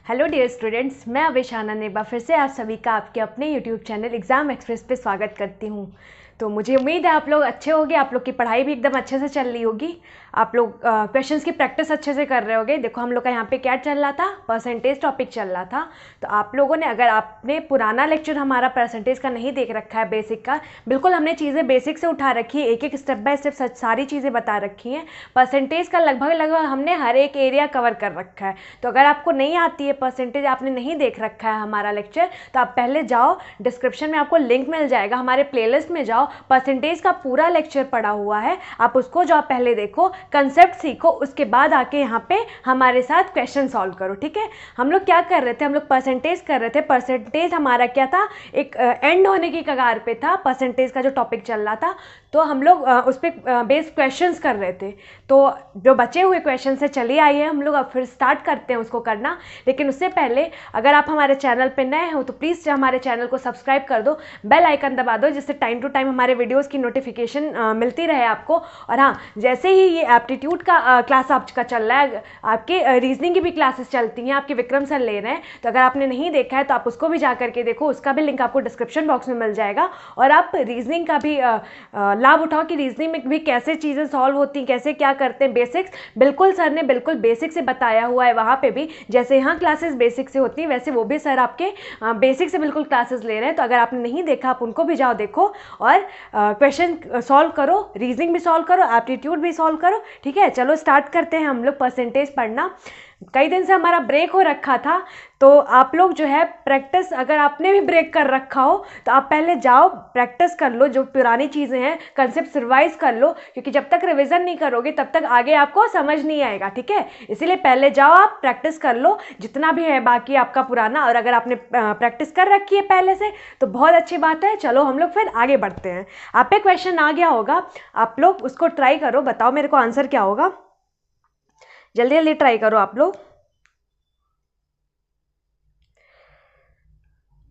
Hello dear students, मैं अविश आनंद एक बार फिर से आप सभी का आपके अपने यूट्यूब चैनल एग्ज़ाम एक्सप्रेस पे स्वागत करती हूँ। तो मुझे उम्मीद है आप लोग अच्छे होंगे, आप लोग की पढ़ाई भी एकदम अच्छे से चल रही होगी, आप लोग क्वेश्चंस की प्रैक्टिस अच्छे से कर रहे होगे। देखो हम लोग का यहाँ पे क्या चल रहा था, परसेंटेज टॉपिक चल रहा था। तो आप लोगों ने, अगर आपने पुराना लेक्चर हमारा परसेंटेज का नहीं देख रखा है, बेसिक का, बिल्कुल हमने चीज़ें बेसिक से उठा रखी है, एक एक स्टेप बाय स्टेप सारी चीज़ें बता रखी हैं। परसेंटेज का लगभग हमने हर एक एरिया कवर कर रखा है। तो अगर आपको नहीं आती है परसेंटेज, आपने नहीं देख रखा है हमारा लेक्चर, तो आप पहले जाओ, डिस्क्रिप्शन में आपको लिंक मिल जाएगा, हमारे प्लेलिस्ट में जाओ, परसेंटेज का पूरा लेक्चर पड़ा हुआ है, आप उसको जाओ, पहले देखो, कंसेप्ट सीखो, उसके बाद आके यहाँ पे हमारे साथ क्वेश्चन सॉल्व करो। ठीक है, हम लोग क्या कर रहे थे, हम लोग परसेंटेज कर रहे थे। परसेंटेज हमारा क्या था, एक एंड होने की कगार पे था परसेंटेज का जो टॉपिक चल रहा था। तो हम लोग उस पर बेस्ड क्वेश्चंस कर रहे थे। तो जो बचे हुए क्वेश्चन से चलिए आइए हम लोग अब फिर स्टार्ट करते हैं उसको करना। लेकिन उससे पहले अगर आप हमारे चैनल पे नए हो तो प्लीज़ हमारे चैनल को सब्सक्राइब कर दो, बेल आइकन दबा दो, जिससे टाइम टू टाइम हमारे वीडियोस की नोटिफिकेशन मिलती रहे आपको। और हाँ, जैसे ही ये एप्टीट्यूड का क्लास आपका चल रहा है, आपके रीजनिंग की भी क्लासेस चलती हैं, आपके विक्रम सर ले रहे हैं, तो अगर आपने नहीं देखा है तो आप उसको भी जा करके देखो, उसका भी लिंक आपको डिस्क्रिप्शन बॉक्स में मिल जाएगा। और आप रीजनिंग का भी लाभ उठाओ कि रीजनिंग में भी कैसे चीज़ें सॉल्व होती हैं, कैसे क्या करते हैं, बेसिक्स बिल्कुल सर ने बिल्कुल बेसिक से बताया हुआ है वहाँ पे भी। जैसे यहाँ क्लासेस बेसिक से होती हैं, वैसे वो भी सर आपके बेसिक से बिल्कुल क्लासेस ले रहे हैं। तो अगर आपने नहीं देखा, आप उनको भी जाओ देखो और क्वेश्चन सॉल्व करो, रीजनिंग भी सॉल्व करो, एप्टीट्यूड भी सॉल्व करो। ठीक है, चलो स्टार्ट करते हैं हम लोग परसेंटेज पढ़ना। कई दिन से हमारा ब्रेक हो रखा था, तो आप लोग जो है प्रैक्टिस, अगर आपने भी ब्रेक कर रखा हो तो आप पहले जाओ प्रैक्टिस कर लो, जो पुरानी चीज़ें हैं कंसेप्ट रिवाइज कर लो, क्योंकि जब तक रिवीजन नहीं करोगे तब तक आगे आपको समझ नहीं आएगा। ठीक है, इसीलिए पहले जाओ आप प्रैक्टिस कर लो जितना भी है बाकी आपका पुराना। और अगर आपने प्रैक्टिस कर रखी है पहले से तो बहुत अच्छी बात है। चलो हम लोग फिर आगे बढ़ते हैं। आप पे क्वेश्चन आ गया होगा, आप लोग उसको ट्राई करो, बताओ मेरे को आंसर क्या होगा, जल्दी जल्दी ट्राई करो आप लोग।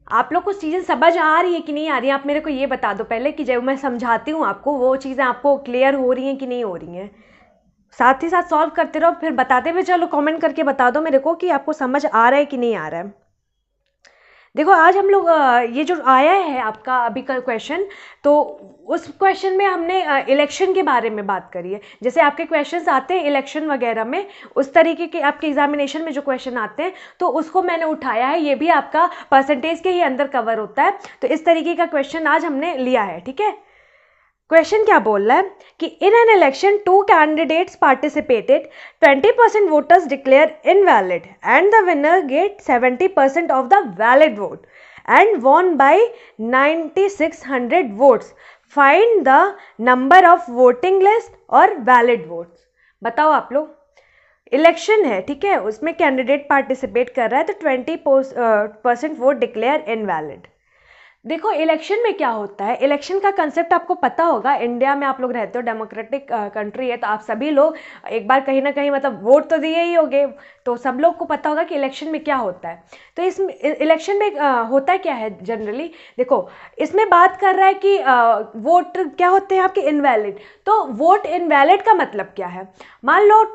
आप लोग कुछ चीज़ें समझ आ रही है कि नहीं आ रही है, आप मेरे को ये बता दो पहले, कि जब मैं समझाती हूँ आपको वो चीज़ें आपको क्लियर हो रही हैं कि नहीं हो रही हैं। साथ ही साथ सॉल्व करते रहो, फिर बताते हुए चलो, कमेंट करके बता दो मेरे को कि आपको समझ आ रहा है कि नहीं आ रहा है। देखो आज हम लोग ये जो आया है आपका अभी का क्वेश्चन, तो उस क्वेश्चन में हमने इलेक्शन के बारे में बात करी है। जैसे आपके क्वेश्चंस आते हैं इलेक्शन वगैरह में, उस तरीके के आपके एग्जामिनेशन में जो क्वेश्चन आते हैं, तो उसको मैंने उठाया है। ये भी आपका परसेंटेज के ही अंदर कवर होता है। तो इस तरीके का क्वेश्चन आज हमने लिया है। ठीक है, क्वेश्चन क्या बोल रहा है कि in an election 2 candidates participated, 20% voters declare invalid and the winner get 70% of the valid vote and won by 9600 votes. Find the number of voting list और वैलिड वोट्स। बताओ आप लोग, इलेक्शन है, ठीक है, उसमें कैंडिडेट पार्टिसिपेट कर रहा है, तो 20% वोट डिक्लेयर इनवैलिड। देखो इलेक्शन में क्या होता है, इलेक्शन का कंसेप्ट आपको पता होगा, इंडिया में आप लोग रहते हो, डेमोक्रेटिक कंट्री है, तो आप सभी लोग एक बार कहीं ना कहीं मतलब वोट तो दिए ही होंगे, तो सब लोग को पता होगा कि इलेक्शन में क्या होता है। तो इस इलेक्शन में होता क्या है जनरली, देखो इसमें बात कर रहा है कि वोट क्या होते हैं आपके इनवैलिड। तो वोट इनवैलिड का मतलब क्या है, मान लो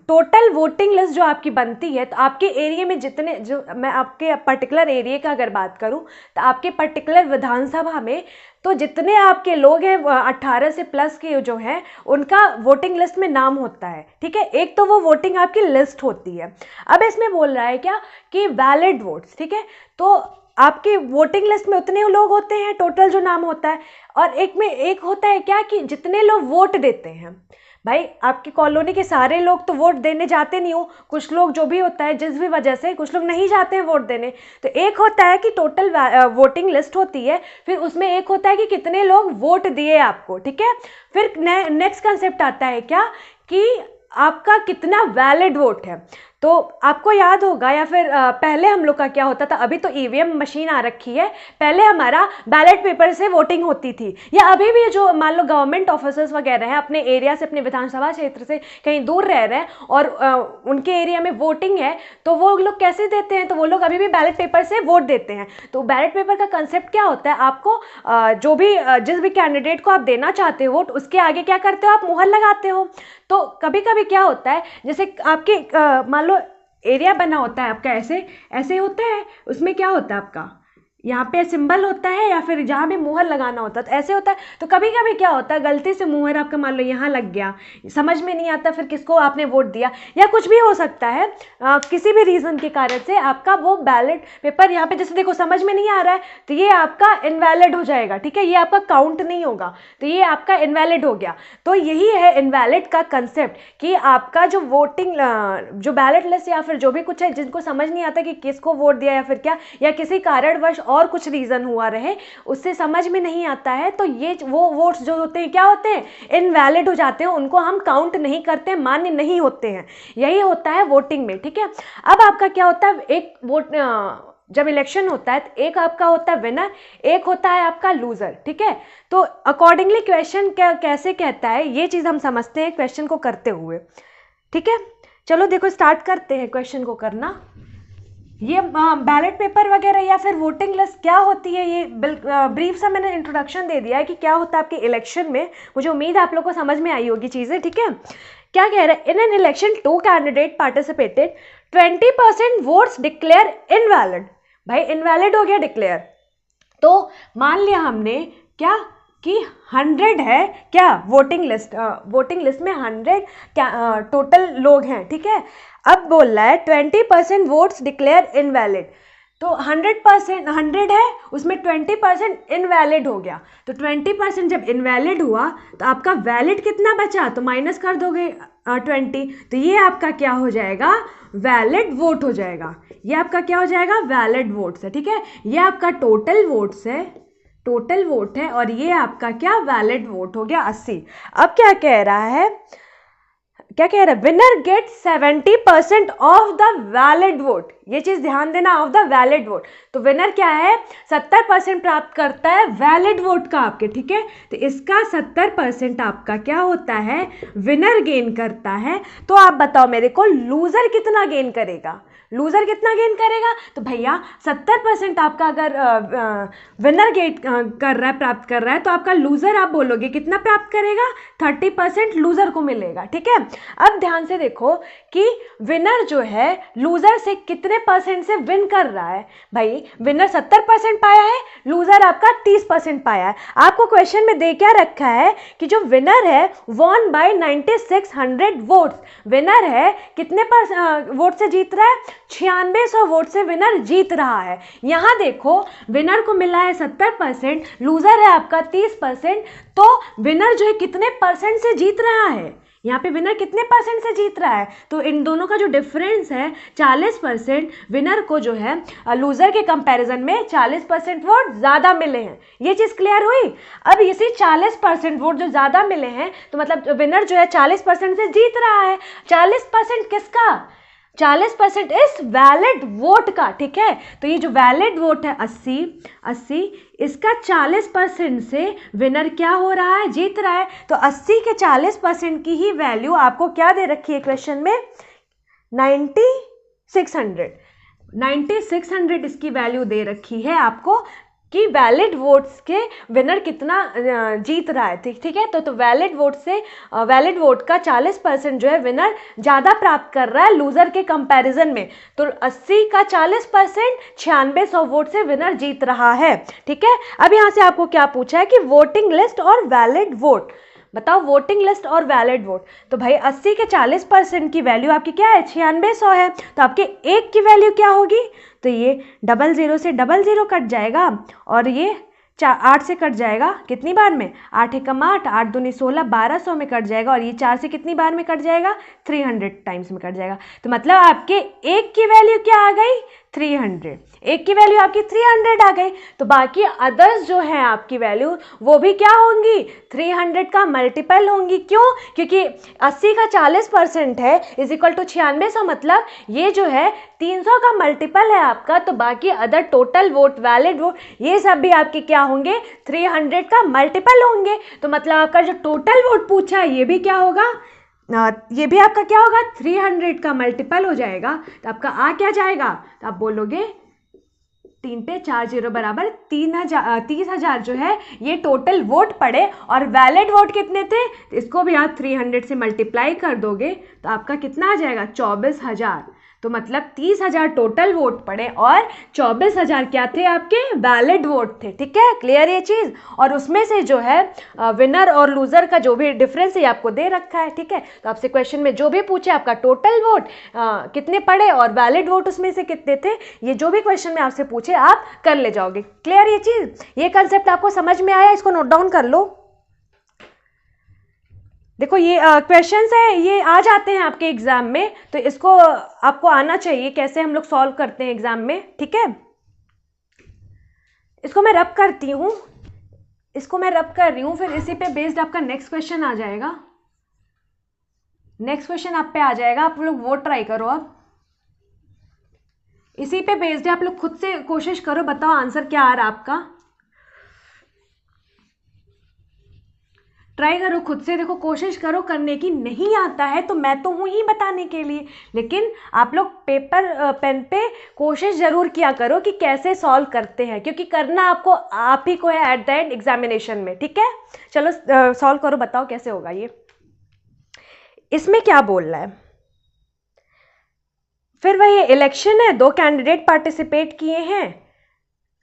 टोटल वोटिंग लिस्ट जो आपकी बनती है, तो आपके एरिया में जितने, जो मैं आपके पर्टिकुलर एरिया का अगर बात करूं, तो आपके पर्टिकुलर विधानसभा में तो जितने आपके लोग हैं 18 से प्लस के जो हैं, उनका वोटिंग लिस्ट में नाम होता है। ठीक है, एक तो वो वोटिंग आपकी लिस्ट होती है। अब इसमें बोल रहा है क्या कि वैलिड वोट्स। ठीक है, तो आपके वोटिंग लिस्ट में उतने लोग होते हैं टोटल जो नाम होता है, और एक में एक होता है क्या कि जितने लोग वोट देते हैं। भाई आपकी कॉलोनी के सारे लोग तो वोट देने जाते नहीं हो, कुछ लोग जो भी होता है जिस भी वजह से कुछ लोग नहीं जाते हैं वोट देने। तो एक होता है कि टोटल वोटिंग लिस्ट होती है, फिर उसमें एक होता है कि कितने लोग वोट दिए आपको। ठीक है, फिर नेक्स्ट कंसेप्ट आता है क्या कि आपका कितना वैलिड वोट है। तो आपको याद होगा, या फिर पहले हम लोग का क्या होता था, अभी तो ईवीएम मशीन आ रखी है, पहले हमारा बैलेट पेपर से वोटिंग होती थी। या अभी भी जो मान लो गवर्नमेंट ऑफिसर्स वगैरह हैं, अपने एरिया से, अपने विधानसभा क्षेत्र से कहीं दूर रह रहे हैं और उनके एरिया में वोटिंग है, तो वो लोग कैसे देते हैं, तो वो लोग अभी भी बैलेट पेपर से वोट देते हैं। तो बैलेट पेपर का कंसेप्ट क्या होता है, आपको जो भी जिस भी कैंडिडेट को आप देना चाहते हो वोट, उसके आगे क्या करते हो, आप मुहर लगाते हो। तो कभी कभी क्या होता है, जैसे आपके मान लो एरिया बना होता है आपका, ऐसे ऐसे होता है, उसमें क्या होता है आपका, यहाँ पे सिंबल होता है या फिर जहाँ भी मुहर लगाना होता है तो ऐसे होता है। तो कभी कभी क्या होता है, गलती से मुहर आपका मान लो यहाँ लग गया, समझ में नहीं आता फिर किसको आपने वोट दिया, या कुछ भी हो सकता है किसी भी रीज़न के कारण से आपका वो बैलेट पेपर यहाँ पे जैसे देखो समझ में नहीं आ रहा है तो ये आपका इनवैलिड हो जाएगा, ठीक है, ये आपका काउंट नहीं होगा, तो ये आपका इनवैलिड हो गया। तो यही है इनवैलिड का कंसेप्ट कि आपका जो वोटिंग जो बैलेट लिस्ट या फिर जो भी कुछ है जिनको समझ नहीं आता कि किसको वोट दिया या फिर क्या, या किसी कारणवश और कुछ रीज़न हुआ रहे उससे समझ में नहीं आता है, तो ये वो वोट्स जो होते हैं क्या होते हैं, इनवैलिड हो जाते हैं, उनको हम काउंट नहीं करते, मान्य नहीं होते हैं। यही होता है वोटिंग में, ठीक है। अब आपका क्या होता है, एक वोट जब इलेक्शन होता है तो एक आपका होता है विनर, एक होता है आपका लूजर, ठीक है। तो अकॉर्डिंगली क्वेश्चन कैसे कहता है ये चीज़ हम समझते हैं क्वेश्चन को करते हुए, ठीक है। चलो देखो स्टार्ट करते हैं क्वेश्चन को करना। ये बैलेट पेपर वगैरह या फिर वोटिंग लिस्ट क्या होती है, ये ब्रीफ सा मैंने इंट्रोडक्शन दे दिया है कि क्या होता है आपके इलेक्शन में। मुझे उम्मीद है आप लोग को समझ में आई होगी चीज़ें, ठीक है। क्या कह रहा है, in an election 2 candidate participated, 20% votes declare invalid. भाई इनवैलिड हो गया डिक्लेयर, तो मान लिया हमने क्या कि 100 है क्या वोटिंग लिस्ट में 100 टोटल लोग हैं, ठीक है। अब बोल रहा है 20% वोट्स डिक्लेयर इनवैलिड, तो 100% 100 है उसमें 20% इनवैलिड हो गया, तो 20% जब इनवैलिड हुआ तो आपका वैलिड कितना बचा, तो माइनस कर दोगे 20, तो ये आपका क्या हो जाएगा, वैलिड वोट हो जाएगा। ये आपका क्या हो जाएगा, वैलिड वोट्स है, ठीक है। ये आपका टोटल वोट्स है, टोटल वोट है, और ये आपका क्या वैलिड वोट हो गया 80। अब क्या कह रहा है, क्या कह रहा है, winner get 70% of the valid vote. ये चीज ध्यान देना, ऑफ द वैलिड वोट, तो विनर क्या है 70% प्राप्त करता है वैलिड वोट का आपके, ठीक है। तो इसका 70% आपका क्या होता है, विनर गेन करता है। तो आप बताओ मेरे को लूजर कितना गेन करेगा, लूजर कितना गेन करेगा, तो भैया 70% आपका अगर विनर गेट कर रहा है, प्राप्त कर रहा है, तो आपका लूजर आप बोलोगे कितना प्राप्त करेगा, 30% लूजर को मिलेगा, ठीक है। अब ध्यान से देखो कि विनर जो है लूजर से कितने परसेंट से विन कर रहा है। भाई विनर 70% पाया है, लूजर आपका 30% पाया है। आपको क्वेश्चन में दे क्या रखा है कि जो विनर है वॉन बाय 9600 वोट्स, विनर है कितने वोट से जीत रहा है, 9600 वोट से विनर जीत रहा है। यहां देखो विनर को मिला है 70%, लूजर है आपका 30%, तो विनर जो है कितने परसेंट से जीत रहा है, यहाँ पे विनर कितने परसेंट से जीत रहा है, तो इन दोनों का जो डिफरेंस है 40%, विनर को जो है लूजर के कंपैरिजन में 40% वोट ज़्यादा मिले हैं। ये चीज़ क्लियर हुई। अब इसी 40% वोट जो ज़्यादा मिले हैं तो मतलब विनर जो है 40% से जीत रहा है। 40% किसका, 40% इस वैलिड वोट का, ठीक है। तो ये जो वैलिड वोट है 80, इसका 40% से विनर क्या हो रहा है, जीत रहा है। तो 80 के 40% की ही वैल्यू आपको क्या दे रखी है क्वेश्चन में, 9600 इसकी वैल्यू दे रखी है आपको कि वैलिड वोट्स के विनर कितना जीत रहा है, ठीक है। तो वैलिड वोट से वैलिड वोट का 40% जो है विनर ज़्यादा प्राप्त कर रहा है लूजर के कंपैरिजन में, तो 80 का 40% 9600 वोट से विनर जीत रहा है, ठीक है। अब यहाँ से आपको क्या पूछा है कि वोटिंग लिस्ट और वैलिड वोट, बताओ वोटिंग लिस्ट और वैलिड वोट। तो भाई 80 के 40% की वैल्यू आपकी क्या है, 9600 है, तो आपके एक की वैल्यू क्या होगी, तो ये 00 से 00 कट जाएगा और ये 8 से कट जाएगा कितनी बार में, 8 एकम 8, 8 दूनी 16, 1200 में कट जाएगा, और ये 4 से कितनी बार में कट जाएगा, 300 टाइम्स में कट जाएगा। तो मतलब आपके एक की वैल्यू क्या आ गई, 300, एक की वैल्यू आपकी 300 आ गई। तो बाकी अदर्स जो है आपकी वैल्यू वो भी क्या होंगी, 300 का मल्टीपल होंगी। क्यों, क्योंकि 80 का 40% है इज इक्वल टू 9600, मतलब ये जो है 300 का मल्टीपल है आपका। तो बाकी other total vote, valid vote, ये सब भी आपके क्या होंगे, 300 का मल्टीपल होंगे। तो मतलब आपका जो टोटल वोट पूछा है ये भी क्या होगा, ये भी आपका क्या होगा, 300 का मल्टीपल हो जाएगा। तो आपका आ क्या जाएगा, तो आप बोलोगे 3 पे 4 0 बराबर 30,000 जो है ये टोटल वोट पड़े, और वैलिड वोट कितने थे, तो इसको भी आप 300 से मल्टीप्लाई कर दोगे तो आपका कितना आ जाएगा, 24,000। तो मतलब 30,000 टोटल वोट पड़े और 24,000 क्या थे आपके वैलिड वोट थे। ठीक है, क्लियर ये चीज़। और उसमें से जो है विनर और लूजर का जो भी डिफरेंस है आपको दे रखा है। ठीक है, तो आपसे क्वेश्चन में जो भी पूछे आपका टोटल वोट कितने पड़े और वैलिड वोट उसमें से कितने थे, ये जो भी क्वेश्चन में आपसे पूछे आप कर ले जाओगे। क्लियर ये चीज़, ये कंसेप्ट आपको समझ में आया, इसको नोट डाउन कर लो। देखो ये क्वेश्चंस है, ये आ जाते हैं आपके एग्जाम में, तो इसको आपको आना चाहिए कैसे हम लोग सॉल्व करते हैं एग्जाम में। ठीक है, इसको मैं रब करती हूँ, इसको मैं रब कर रही हूँ, फिर इसी पे बेस्ड आपका नेक्स्ट क्वेश्चन आ जाएगा। नेक्स्ट क्वेश्चन आप पे आ जाएगा, आप लोग वो ट्राई करो। अब इसी पे बेस्ड है, आप लोग खुद से कोशिश करो, बताओ आंसर क्या आ रहा है आपका। ट्राई करो खुद से, देखो कोशिश करो करने की। नहीं आता है तो मैं तो हूँ ही बताने के लिए, लेकिन आप लोग पेपर पेन पे कोशिश ज़रूर किया करो कि कैसे सॉल्व करते हैं, क्योंकि करना आपको आप ही को है एट द एंड एग्जामिनेशन में। ठीक है, चलो सॉल्व करो, बताओ कैसे होगा ये। इसमें क्या बोल रहा है, फिर वही इलेक्शन है, 2 कैंडिडेट पार्टिसिपेट किए हैं,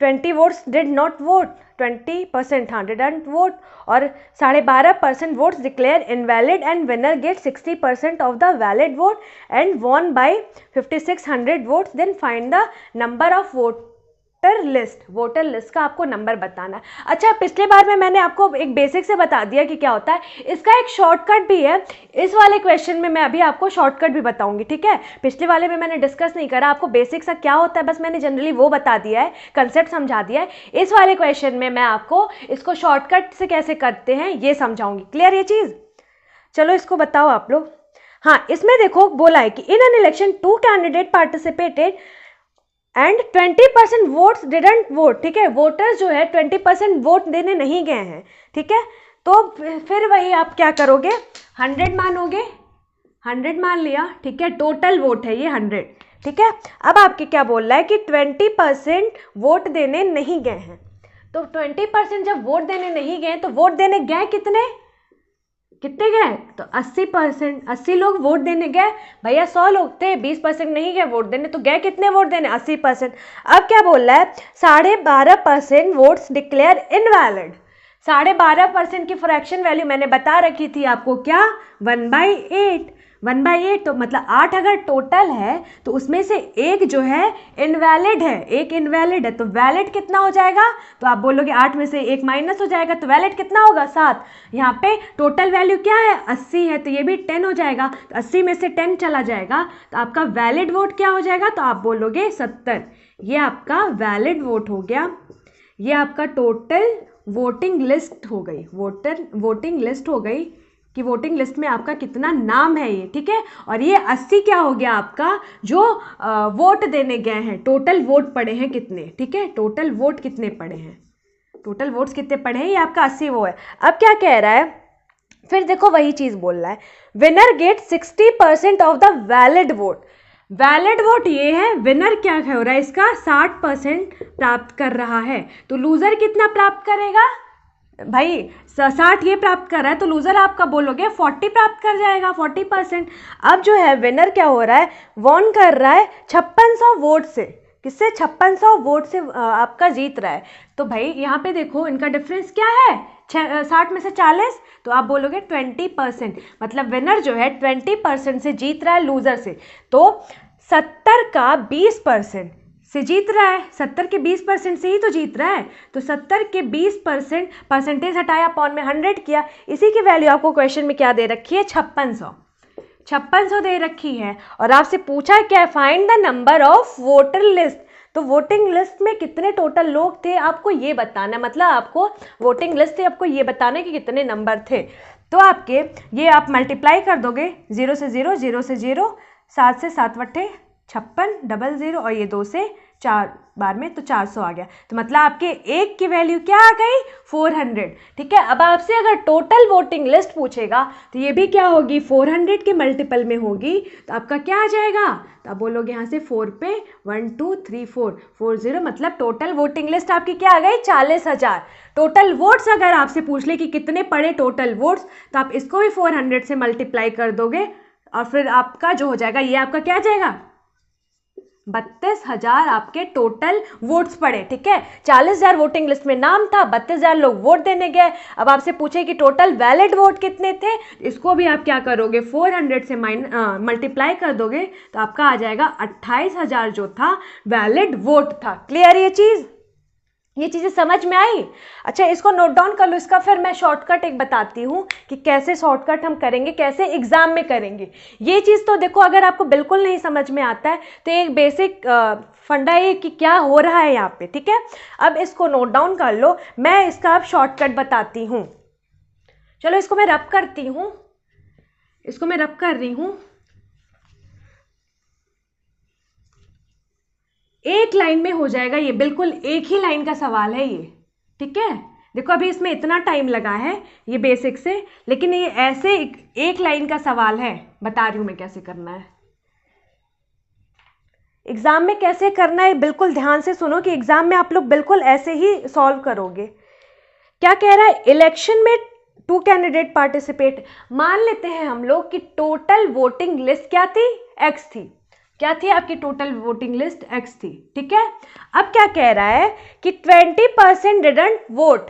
20 वोट्स डिड नॉट वोट, 20% हाँ डिडंट वोट, और 12.5% votes declare invalid and winner get 60% of the valid vote and won by 5600 votes. Then find the number of voter list का आपको नंबर बताना है। अच्छा, पिछले बार में मैंने आपको एक बेसिक से बता दिया कि क्या होता है, इसका एक शॉर्टकट भी है। इस वाले क्वेश्चन में मैं अभी आपको शॉर्टकट भी बताऊंगी। ठीक है, पिछले वाले में मैंने डिस्कस नहीं करा, आपको बेसिक सा क्या होता है बस मैंने जनरली वो बता दिया है, कंसेप्ट समझा दिया है। इस वाले क्वेश्चन में मैं आपको इसको शॉर्टकट से कैसे करते हैं ये समझाऊंगी। क्लियर ये चीज़, चलो इसको बताओ आप लोग। हाँ, इसमें देखो बोला है कि in an election 2 candidate participated and 20% votes didn't vote. ठीक है, वोटर्स जो है 20% वोट देने नहीं गए हैं। ठीक है, तो फिर वही आप क्या करोगे, 100 मानोगे, 100 मान लिया। ठीक है, टोटल वोट है ये 100। ठीक है, अब आपके क्या बोल रहा है कि 20% वोट देने नहीं गए हैं, तो 20% जब वोट देने नहीं गए तो वोट देने गए कितने गए, तो 80%, 80 लोग वोट देने गए। भैया 100 लोग थे, 20% नहीं गए वोट देने, तो गए कितने वोट देने, 80%। अब क्या बोल रहा है, 12.5% वोट्स डिक्लेयर इनवैलिड। 12.5% की फ्रैक्शन वैल्यू मैंने बता रखी थी आपको, क्या 1/8, 1/8, तो मतलब 8 अगर टोटल है तो उसमें से एक जो है इनवैलिड है, एक इनवैलिड है, तो वैलिड कितना हो जाएगा, तो आप बोलोगे 8 में से एक माइनस हो जाएगा, तो वैलिड कितना होगा 7। यहाँ पे टोटल वैल्यू क्या है 80 है, तो ये भी 10 हो जाएगा, तो 80 में से 10 चला जाएगा, तो आपका वैलिड वोट क्या हो जाएगा, तो आप बोलोगे 70। ये आपका वैलिड वोट हो गया, ये आपका टोटल वोटिंग लिस्ट हो गई, वोटिंग लिस्ट हो गई कि वोटिंग लिस्ट में आपका कितना नाम है ये। ठीक है, और ये 80 क्या हो गया आपका जो वोट देने गए हैं, टोटल वोट पड़े हैं कितने। ठीक है, टोटल वोट कितने पड़े हैं, टोटल वोट्स कितने पड़े हैं, ये आपका 80 वो है। अब क्या कह रहा है, फिर देखो वही चीज़ बोल रहा है, winner get 60% of the valid vote. Valid vote ये है, विनर क्या हो रहा है इसका 60% प्राप्त कर रहा है, तो लूजर कितना प्राप्त करेगा भाई, 60 ये प्राप्त कर रहा है, तो लूजर आपका बोलोगे 40 प्राप्त कर जाएगा, 40%। अब जो है विनर क्या हो रहा है, वॉन कर रहा है 5600 वोट से, किससे 5600 वोट से आपका जीत रहा है। तो भाई यहाँ पे देखो इनका डिफरेंस क्या है, 60 में से 40, तो आप बोलोगे 20%, मतलब विनर जो है 20% से जीत रहा है लूजर से, तो 70 का 20% से जीत रहा है, 70 के 20% से ही तो जीत रहा है, तो 70 के 20% परसेंटेज हटाया, अपॉन में 100 किया, इसी की वैल्यू आपको क्वेश्चन में क्या दे रखी है 5600 दे रखी है। और आपसे पूछा क्या, find the number of voter list, तो वोटिंग लिस्ट में कितने टोटल लोग थे आपको ये बताना है, मतलब आपको वोटिंग लिस्ट थे आपको ये बताना है कि कितने नंबर थे। तो आपके ये आप मल्टीप्लाई कर दोगे, 0 से 0, 0 से 0, 7 से 7 बटे 56, 00, और ये 2 से 4 बार में, तो 400 आ गया, तो मतलब आपके एक की वैल्यू क्या आ गई 400। ठीक है, अब आपसे अगर टोटल वोटिंग लिस्ट पूछेगा तो ये भी क्या होगी 400 के मल्टीपल में होगी, तो आपका क्या आ जाएगा, तो आप बोलोगे यहाँ से 4 पे 1 2 3 4 40, मतलब टोटल वोटिंग लिस्ट आपकी क्या आ गई 40,000। टोटल वोट्स अगर आपसे पूछ ले कि कितने पड़े टोटल वोट्स, तो आप इसको भी 400 से मल्टीप्लाई कर दोगे, और फिर आपका जो हो जाएगा ये आपका क्या आ जाएगा 32,000 आपके टोटल वोट्स पड़े, ठीक है। 40,000 वोटिंग लिस्ट में नाम था, 32,000 लोग वोट देने गए। अब आपसे पूछे कि टोटल वैलिड वोट कितने थे, इसको भी आप क्या करोगे 400 से मल्टीप्लाई कर दोगे तो आपका आ जाएगा 28,000 जो था वैलिड वोट था। क्लियर ये चीज़ें समझ में आई? अच्छा, इसको नोट डाउन कर लो। इसका फिर मैं शॉर्टकट एक बताती हूँ कि कैसे शॉर्टकट हम करेंगे, कैसे एग्जाम में करेंगे। ये चीज़ तो देखो, अगर आपको बिल्कुल नहीं समझ में आता है तो एक बेसिक फंडा है कि क्या हो रहा है यहाँ पे, ठीक है। अब इसको नोट डाउन कर लो, मैं इसका अब शॉर्टकट बताती हूँ। चलो इसको मैं रब करती हूँ, इसको मैं रब कर रही हूँ। एक लाइन में हो जाएगा ये, बिल्कुल एक ही लाइन का सवाल है ये, ठीक है। देखो अभी इसमें इतना टाइम लगा है ये बेसिक से, लेकिन ये ऐसे एक लाइन का सवाल है। बता रही हूं मैं कैसे करना है, एग्जाम में कैसे करना है। बिल्कुल ध्यान से सुनो कि एग्जाम में आप लोग बिल्कुल ऐसे ही सॉल्व करोगे। क्या कह रहा है, इलेक्शन में 2 कैंडिडेट पार्टिसिपेट। मान लेते हैं हम लोग कि टोटल वोटिंग लिस्ट क्या थी, X थी। क्या थी आपकी टोटल वोटिंग लिस्ट, X थी, ठीक है। अब क्या कह रहा है कि 20% डिडंट वोट,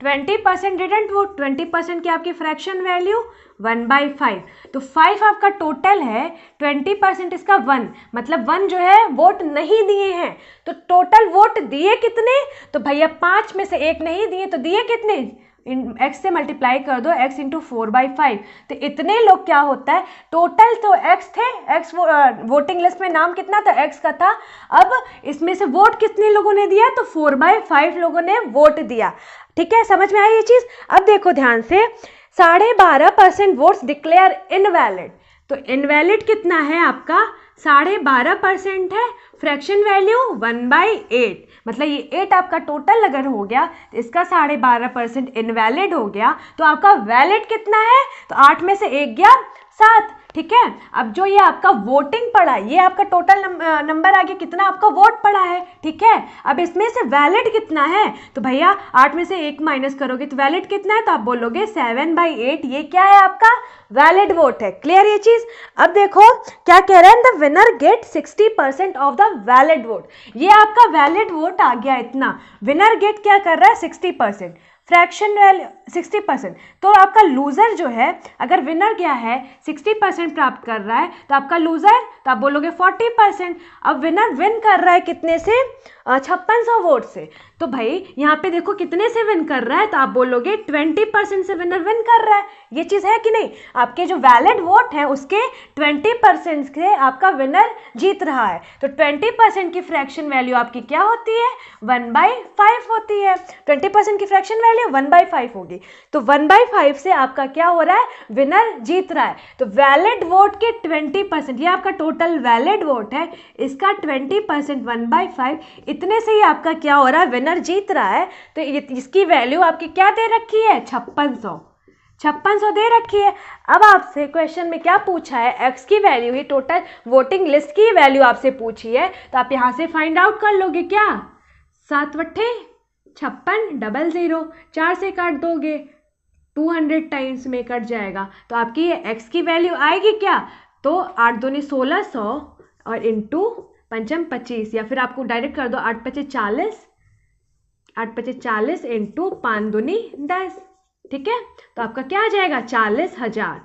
20% डिडंट वोट, 20% की आपकी फ्रैक्शन वैल्यू 1/5, तो 5 आपका टोटल है, 20% इसका 1, मतलब 1 जो है वोट नहीं दिए हैं। तो टोटल वोट दिए कितने, तो भैया 5 में से 1 नहीं दिए, तो दिए कितने, x से मल्टीप्लाई कर दो, x इंटू 4/5, तो इतने लोग क्या होता है, टोटल तो x थे, x वोटिंग लिस्ट में नाम कितना था, x का था। अब इसमें से वोट कितने लोगों ने दिया, तो 4/5 लोगों ने वोट दिया, ठीक है। समझ में आई ये चीज? अब देखो ध्यान से, 12.5% वोट्स डिक्लेयर इनवैलिड, तो इनवैलिड कितना है आपका 12.5% है, फ्रैक्शन वैल्यू 1/8, मतलब ये 8 आपका टोटल अगर हो गया तो इसका 12.5% इनवैलिड हो गया, तो आपका वैलिड कितना है, तो 8 में से 1 गया 7, ठीक है। अब जो ये आपका वोटिंग पड़ा, ये आपका टोटल नंबर आ गया, कितना आपका वोट पड़ा है, ठीक है। अब इसमें से वैलिड कितना है, तो भैया 8 में से 1 माइनस करोगे तो वैलिड कितना है, तो आप बोलोगे 7/8, ये क्या है आपका वैलिड वोट है। क्लियर ये चीज? अब देखो क्या कह रहा है, the winner get 60% of the valid vote, ये आपका वैलिड वोट आ गया इतना, विनर गेट क्या कर रहा है 60%, फ्रैक्शन वैल्यू 60%, तो आपका लूजर जो है, अगर विनर क्या है 60% प्राप्त कर रहा है, तो आपका लूजर, तो आप बोलोगे 40%। अब विनर विन कर रहा है कितने से, 5600 वोट से, तो भाई यहाँ पे देखो कितने से विन कर रहा है, तो आप बोलोगे 20% से विनर विन कर रहा है। ये चीज़ है कि नहीं, आपके जो वैलिड वोट है उसके 20% से आपका विनर जीत रहा है, तो 20% की फ्रैक्शन वैल्यू आपकी क्या होती है, 1/5 होती है। 20% की फ्रैक्शन वैल्यू 1/5 होगी, तो 1/5 से आपका क्या हो रहा है, विनर जीत रहा है। तो वैलिड वोट के 20%, ये आपका टोटल वैलिड वोट है, इसका 20% 1/5, इतने से ही आपका क्या हो रहा है, विनर जीत रहा है। तो इसकी वैल्यू आपकी क्या दे रखी है, 5600 दे रखी है। अब आपसे क्वेश्चन में क्या पूछा है, x की वैल्यू ही टोटल वोटिंग लिस्ट की वैल्यू आपसे पूछी है, तो आप यहाँ से फाइंड आउट कर लोगे क्या, 7 वट्ठे 56 00, 4 से काट दोगे 200 टाइम्स में कट जाएगा, तो आपकी ये x की वैल्यू आएगी क्या, तो 8 दूनी 1600 और इंटू 5 25, या फिर आपको डायरेक्ट कर दो 8 5 40, 8 5 40 इंटू 5 दूनी 10, ठीक है। तो आपका क्या आ जाएगा 40,000।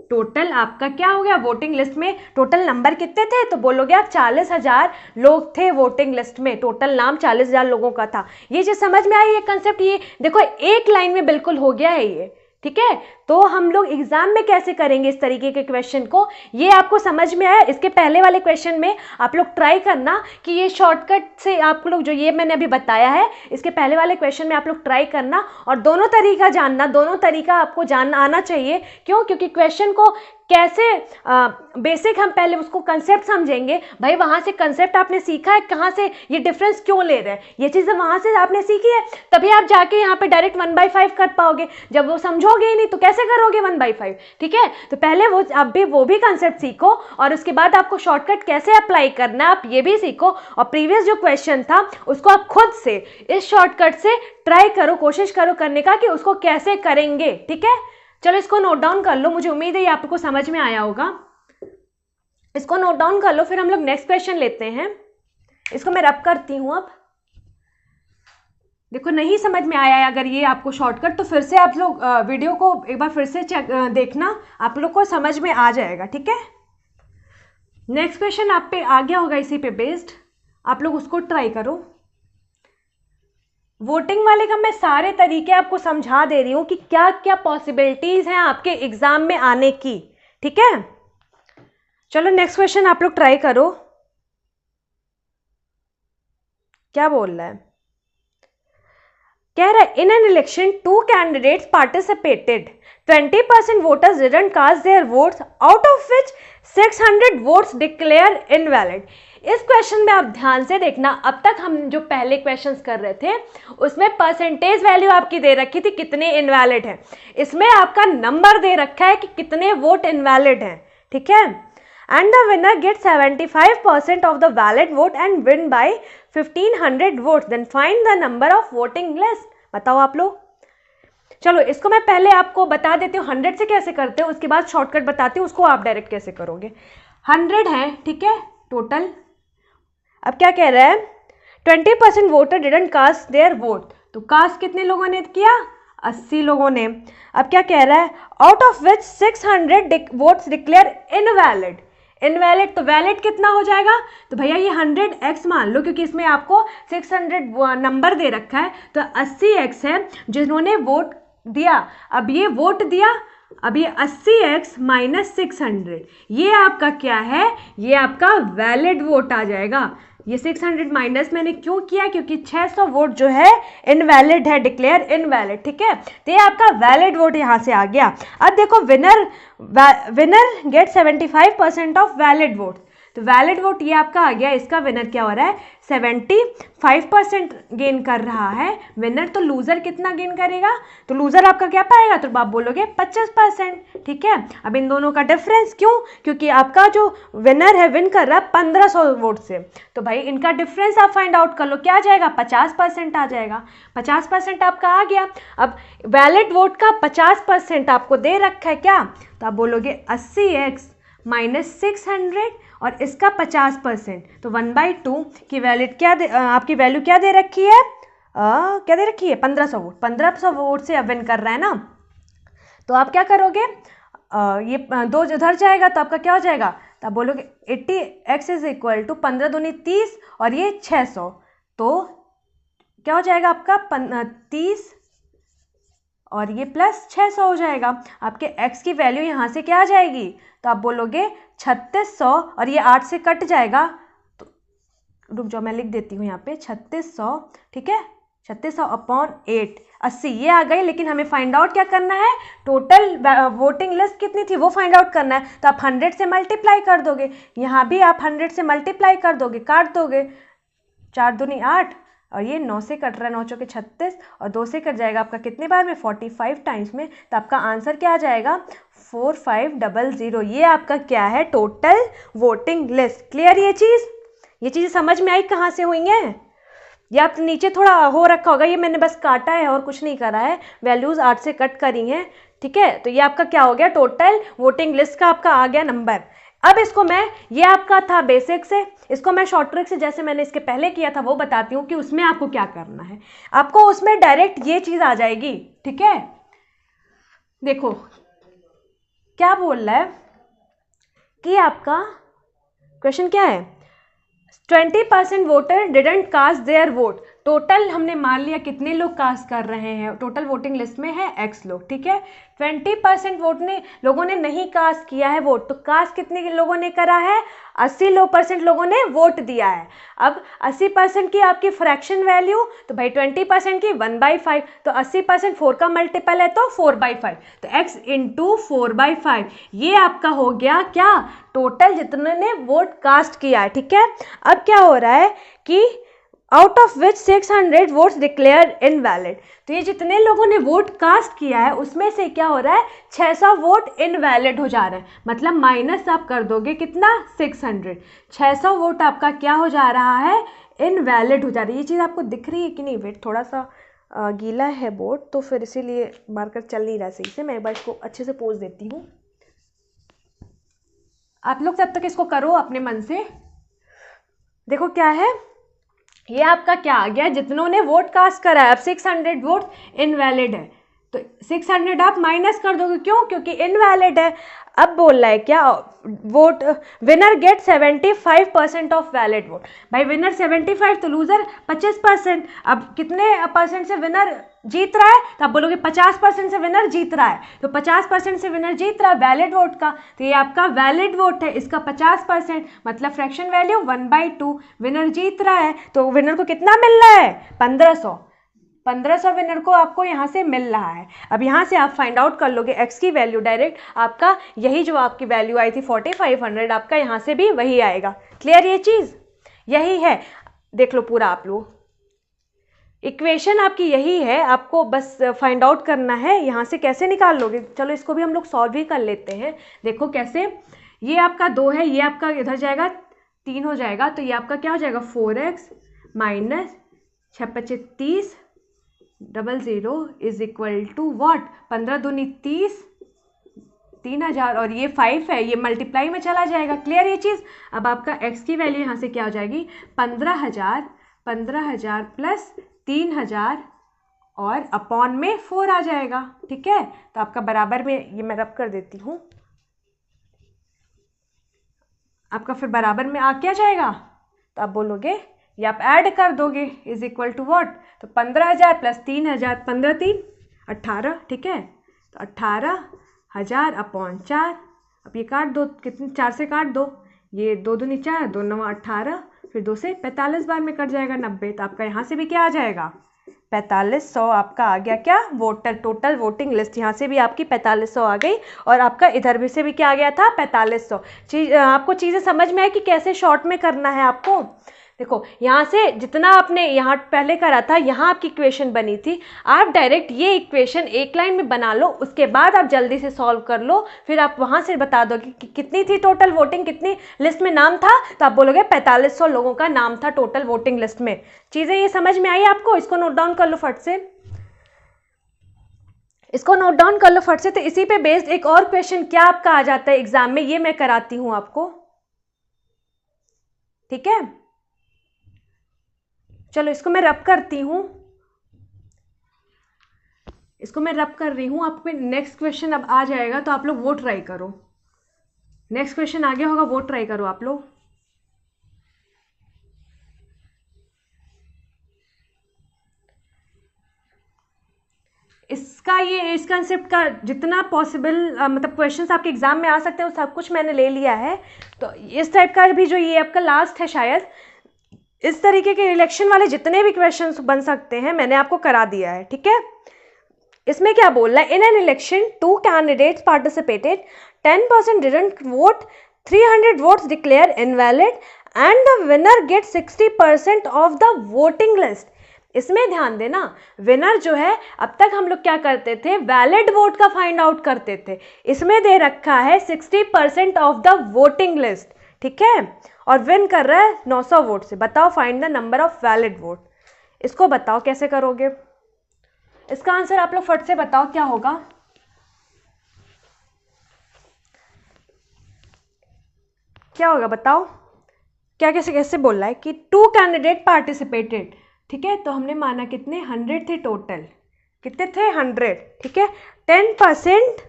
टोटल आपका क्या हो गया, वोटिंग लिस्ट में टोटल नंबर कितने थे, तो बोलोगे आप 40,000 लोग थे वोटिंग लिस्ट में, टोटल नाम 40,000 लोगों का था। ये चीज समझ में आई, ये कंसेप्ट, ये देखो एक लाइन में बिल्कुल हो गया है ये, ठीक है। तो हम लोग एग्जाम में कैसे करेंगे इस तरीके के क्वेश्चन को, ये आपको समझ में आया। इसके पहले वाले क्वेश्चन में आप लोग ट्राई करना कि ये शॉर्टकट से आप लोग जो ये मैंने अभी बताया है, इसके पहले वाले क्वेश्चन में आप लोग ट्राई करना, और दोनों तरीका जानना, दोनों तरीका आपको जानना आना चाहिए। क्यों? क्योंकि क्वेश्चन को कैसे बेसिक हम पहले उसको कंसेप्ट समझेंगे, भाई वहां से कंसेप्ट आपने सीखा है, कहाँ से ये डिफरेंस क्यों ले रहे हैं, ये चीज़ें वहां से आपने सीखी है, तभी आप जाके यहाँ पे डायरेक्ट 1/5 कर पाओगे। जब वो समझोगे ही नहीं तो कैसे करोगे 1/5, ठीक है। तो पहले वो भी कंसेप्ट सीखो, और उसके बाद आपको शॉर्टकट कैसे अप्लाई करना है आप ये भी सीखो, और प्रीवियस जो क्वेश्चन था उसको आप खुद से इस शॉर्टकट से ट्राई करो, कोशिश करो करने का कि उसको कैसे करेंगे, ठीक है। चलो इसको नोट डाउन कर लो, मुझे उम्मीद है ये आपको समझ में आया होगा। इसको नोट डाउन कर लो, फिर हम लोग नेक्स्ट क्वेश्चन लेते हैं। इसको मैं रब करती हूँ। अब देखो नहीं समझ में आया है अगर ये आपको शॉर्टकट, तो फिर से आप लोग वीडियो को एक बार फिर से चेक देखना, आप लोग को समझ में आ जाएगा, ठीक है। नेक्स्ट क्वेश्चन आप पे आ गया होगा इसी पे बेस्ड, आप लोग उसको ट्राई करो। वोटिंग वाले का मैं सारे तरीके आपको समझा दे रही हूं कि क्या क्या पॉसिबिलिटीज हैं आपके एग्जाम में आने की, ठीक है। चलो नेक्स्ट क्वेश्चन आप लोग ट्राई करो। क्या बोल रहा है, कह रहा है in an election 2 candidates participated, 20% voters didn't cast their votes, out of which 600 votes declare invalid. इस क्वेश्चन में आप ध्यान से देखना, अब तक हम जो पहले क्वेश्चंस कर रहे थे उसमें परसेंटेज वैल्यू आपकी दे रखी थी कितने इनवैलिड हैं, इसमें आपका नंबर दे रखा है कि कितने वोट इनवैलिड हैं, ठीक है। And the winner get 75% of the valid vote and win by 1500 votes, then find the number of voting list. बताओ आप लोग। चलो इसको मैं पहले आपको बता देती हूँ 100 से कैसे करते हैं, उसके बाद शॉर्टकट बताती हूँ उसको आप डायरेक्ट कैसे करोगे। 100 है, ठीक है, टोटल। अब क्या कह रहा है, 20% voter didn't cast their vote, तो कास्ट कितने लोगों ने किया, 80 लोगों ने। अब क्या कह रहा है, out of which 600 votes declare invalid. Invalid तो वैलिड कितना हो जाएगा, तो भैया ये 100x मान लो, क्योंकि इसमें आपको 600 नंबर दे रखा है, तो 80x है जिन्होंने वोट दिया। अब ये वोट दिया, अब ये 80x माइनस 600, ये आपका क्या है, ये आपका वैलिड वोट आ जाएगा। ये 600 माइनस मैंने क्यों किया, क्योंकि 600 वोट जो है इनवैलिड है, डिक्लेयर इनवैलिड, ठीक है। तो ये आपका वैलिड वोट यहाँ से आ गया। अब देखो winner get 75% of valid vote, तो वैलिड वोट ये आपका आ गया, इसका विनर क्या हो रहा है, 75% गेन कर रहा है विनर। तो लूजर कितना गेन करेगा, तो लूजर आपका क्या पाएगा, तो आप बोलोगे 25%, ठीक है। अब इन दोनों का डिफरेंस क्यों, क्योंकि आपका जो विनर है विन कर रहा है 1500 वोट से, तो भाई इनका डिफरेंस आप फाइंड आउट कर लो, क्या आ जाएगा, 50% आ जाएगा। 50% आपका आ गया। अब वैलिड वोट का 50% आपको दे रखा है क्या, तो आप बोलोगे 80x माइनस 600 और इसका 50%, तो 1/2 की वैलिड क्या आपकी वैल्यू क्या दे रखी है, क्या दे रखी है, 1500 वोट। 1500 वोट से अब विन कर रहा है ना, तो आप क्या करोगे, ये 2 उधर जाएगा तो आपका क्या हो जाएगा, तो आप बोलोगे 80x इज इक्वल टू 15 दूनी 30 और ये 600, तो क्या हो जाएगा आपका 30 और ये प्लस 600 हो जाएगा। आपके x की वैल्यू यहाँ से क्या आ जाएगी, तो आप बोलोगे 3600 और ये 8 से कट जाएगा, तो रुक जाओ मैं लिख देती हूँ यहाँ पे 3600, ठीक है, 3600/8 80 ये आ गई। लेकिन हमें फाइंड आउट क्या करना है, टोटल वोटिंग लिस्ट कितनी थी वो फाइंड आउट करना है, तो आप 100 से मल्टीप्लाई कर दोगे, यहाँ भी आप 100 से मल्टीप्लाई कर दोगे, काट दोगे, 4 दूनी 8 और ये 9 से कट रहा है, 9 चौके 36 और 2 से कट जाएगा आपका कितने बार में, 45 टाइम्स में, तो आपका आंसर क्या आ जाएगा, 4500। ये आपका क्या है, टोटल वोटिंग लिस्ट। क्लियर ये चीज़ समझ में आई कहाँ से हुई है, ये आप नीचे थोड़ा हो रखा होगा, ये मैंने बस काटा है और कुछ नहीं करा है, वैल्यूज़ 8 से कट करी हैं, ठीक है। तो ये आपका क्या हो गया, टोटल वोटिंग लिस्ट का आपका आ गया नंबर। अब इसको मैं, ये आपका था बेसिक से, इसको मैं शॉर्ट ट्रिक से जैसे मैंने इसके पहले किया था वो बताती हूँ कि उसमें आपको क्या करना है। आपको उसमें डायरेक्ट ये चीज़ आ जाएगी, ठीक है। देखो क्या बोल रहा है कि आपका क्वेश्चन क्या है, 20% voter didn't cast their vote. Total हमने मान लिया कितने लोग कास्ट कर रहे हैं, टोटल वोटिंग लिस्ट में है x लोग, ठीक है। 20% लोगों ने नहीं कास्ट किया है वोट, तो कास्ट कितने लोगों ने करा है, 80% लोगों ने वोट दिया है। अब 80% की आपकी फ्रैक्शन वैल्यू, तो भाई 20% की 1/5, तो 80% 4 का मल्टीपल है तो 4/5, तो x इंटू 4/5 ये आपका हो गया क्या, टोटल जितने ने वोट कास्ट किया है, ठीक है। अब क्या हो रहा है कि out of which 600 votes declare invalid, तो ये जितने लोगों ने वोट कास्ट किया है उसमें से क्या हो रहा है, 600 वोट इनवैलिड हो जा रहा है, मतलब माइनस आप कर दोगे कितना, 600, 600 वोट आपका क्या हो जा रहा है, इनवैलिड हो जा रही है। ये चीज़ आपको दिख रही है कि नहीं, वेट थोड़ा सा गीला है बोर्ड तो फिर इसीलिए मार्कर चल नहीं रहा सही से, मैं एक बार इसको अच्छे से पोज देती हूँ। आप लोग तब तक इसको करो अपने मन से। देखो क्या है, ये आपका क्या आ गया, जितनों ने वोट कास्ट करा है, अब 600 वोट इनवैलिड है, तो 600 आप माइनस कर दोगे, क्यों, क्योंकि इनवैलिड है। अब बोल रहा है क्या, vote winner get 75% of valid vote. भाई विनर 75 तो लूजर 25%। अब कितने परसेंट से विनर जीत रहा है, तो आप बोलोगे 50% से विनर जीत रहा है, तो 50% से विनर जीत रहा है वैलिड वोट का, तो ये आपका वैलिड वोट है, इसका 50%, मतलब फ्रैक्शन वैल्यू 1/2। विनर जीत रहा है तो विनर को कितना मिल रहा है, 1500 विनर को आपको यहाँ से मिल रहा है। अब यहाँ से आप फाइंड आउट कर लोगे एक्स की वैल्यू डायरेक्ट, आपका यही जो आपकी वैल्यू आई थी 4500, आपका यहाँ से भी वही आएगा। क्लियर ये चीज़, यही है, देख लो पूरा आप लोग, इक्वेशन आपकी यही है, आपको बस फाइंड आउट करना है। यहाँ से कैसे निकाल लोगे, चलो इसको भी हम लोग सॉल्व ही कर लेते हैं। देखो कैसे, ये आपका 2 है, ये आपका इधर जाएगा 3 हो जाएगा, तो ये आपका क्या हो जाएगा 4x minus 6 30 00 is equal to what, 15 दूनी 30, 3000, और ये 5 है, ये मल्टीप्लाई में चला जाएगा। क्लियर ये चीज़। अब आपका x की वैल्यू यहाँ से क्या हो जाएगी, 15,000 प्लस 3000 और अपॉन में 4 आ जाएगा। ठीक है, तो आपका बराबर में, ये मैं रब कर देती हूँ, आपका फिर बराबर में आ क्या जाएगा, तो आप बोलोगे, ये आप ऐड कर दोगे, इज इक्वल टू वॉट, तो 15,000 प्लस 3000, 15 3 18, ठीक है, तो 18,000 अपॉन 4। अब ये काट दो, कितने, 4 से काट दो, ये 2 दूनी 4, 2 9 18, फिर 2 से 45 बार में कट जाएगा 90, तो आपका यहाँ से भी क्या आ जाएगा 4500। आपका आ गया क्या, वोटर टोटल वोटिंग लिस्ट, यहाँ से भी आपकी 4500 आ गई, और आपका इधर भी से भी क्या आ गया था 4500। आपको चीज़ें समझ में आई कि कैसे शॉर्ट में करना है आपको। देखो यहाँ से जितना आपने यहाँ पहले करा था, यहाँ आपकी इक्वेशन बनी थी, आप डायरेक्ट ये इक्वेशन एक लाइन में बना लो, उसके बाद आप जल्दी से सॉल्व कर लो, फिर आप वहाँ से बता दोगे कि कितनी थी टोटल वोटिंग, कितनी लिस्ट में नाम था, तो आप बोलोगे 4500 लोगों का नाम था टोटल वोटिंग लिस्ट में। चीज़ें ये समझ में आई आपको, इसको नोट डाउन कर लो फट से, इसको नोट डाउन कर लो फट से। तो इसी पे बेस्ड एक और क्वेश्चन क्या आपका आ जाता है एग्जाम में, ये मैं कराती हूँ आपको, ठीक है। चलो इसको मैं रब करती हूँ, इसको मैं रब कर रही हूँ, आपको नेक्स्ट क्वेश्चन अब आ जाएगा, तो आप लोग वो ट्राई करो। नेक्स्ट क्वेश्चन आ गया होगा, वो ट्राई करो आप लोग। इसका ये इस कंसेप्ट का जितना पॉसिबल मतलब क्वेश्चंस आपके एग्जाम में आ सकते हैं वो सब कुछ मैंने ले लिया है। तो इस टाइप का भी जो ये आपका लास्ट है शायद, इस तरीके के इलेक्शन वाले जितने भी क्वेश्चंस बन सकते हैं मैंने आपको करा दिया है, ठीक है। इसमें क्या बोल रहा है, in an election 2 candidates participated, 10% didn't vote, 300 votes declare invalid and the winner get 60% of the voting list. इसमें ध्यान देना, विनर जो है, अब तक हम लोग क्या करते थे, वैलिड वोट का फाइंड आउट करते थे, इसमें दे रखा है 60% ऑफ द वोटिंग लिस्ट, ठीक है, और विन कर रहा है 900 वोट से। बताओ find the number of valid vote, इसको बताओ कैसे करोगे। इसका आंसर आप लोग फट से बताओ क्या होगा। क्या होगा बताओ, क्या कैसे कैसे बोल रहा है कि 2 कैंडिडेट पार्टिसिपेटेड, ठीक है, तो हमने माना कितने 100 थे टोटल, कितने थे 100, ठीक है। 10%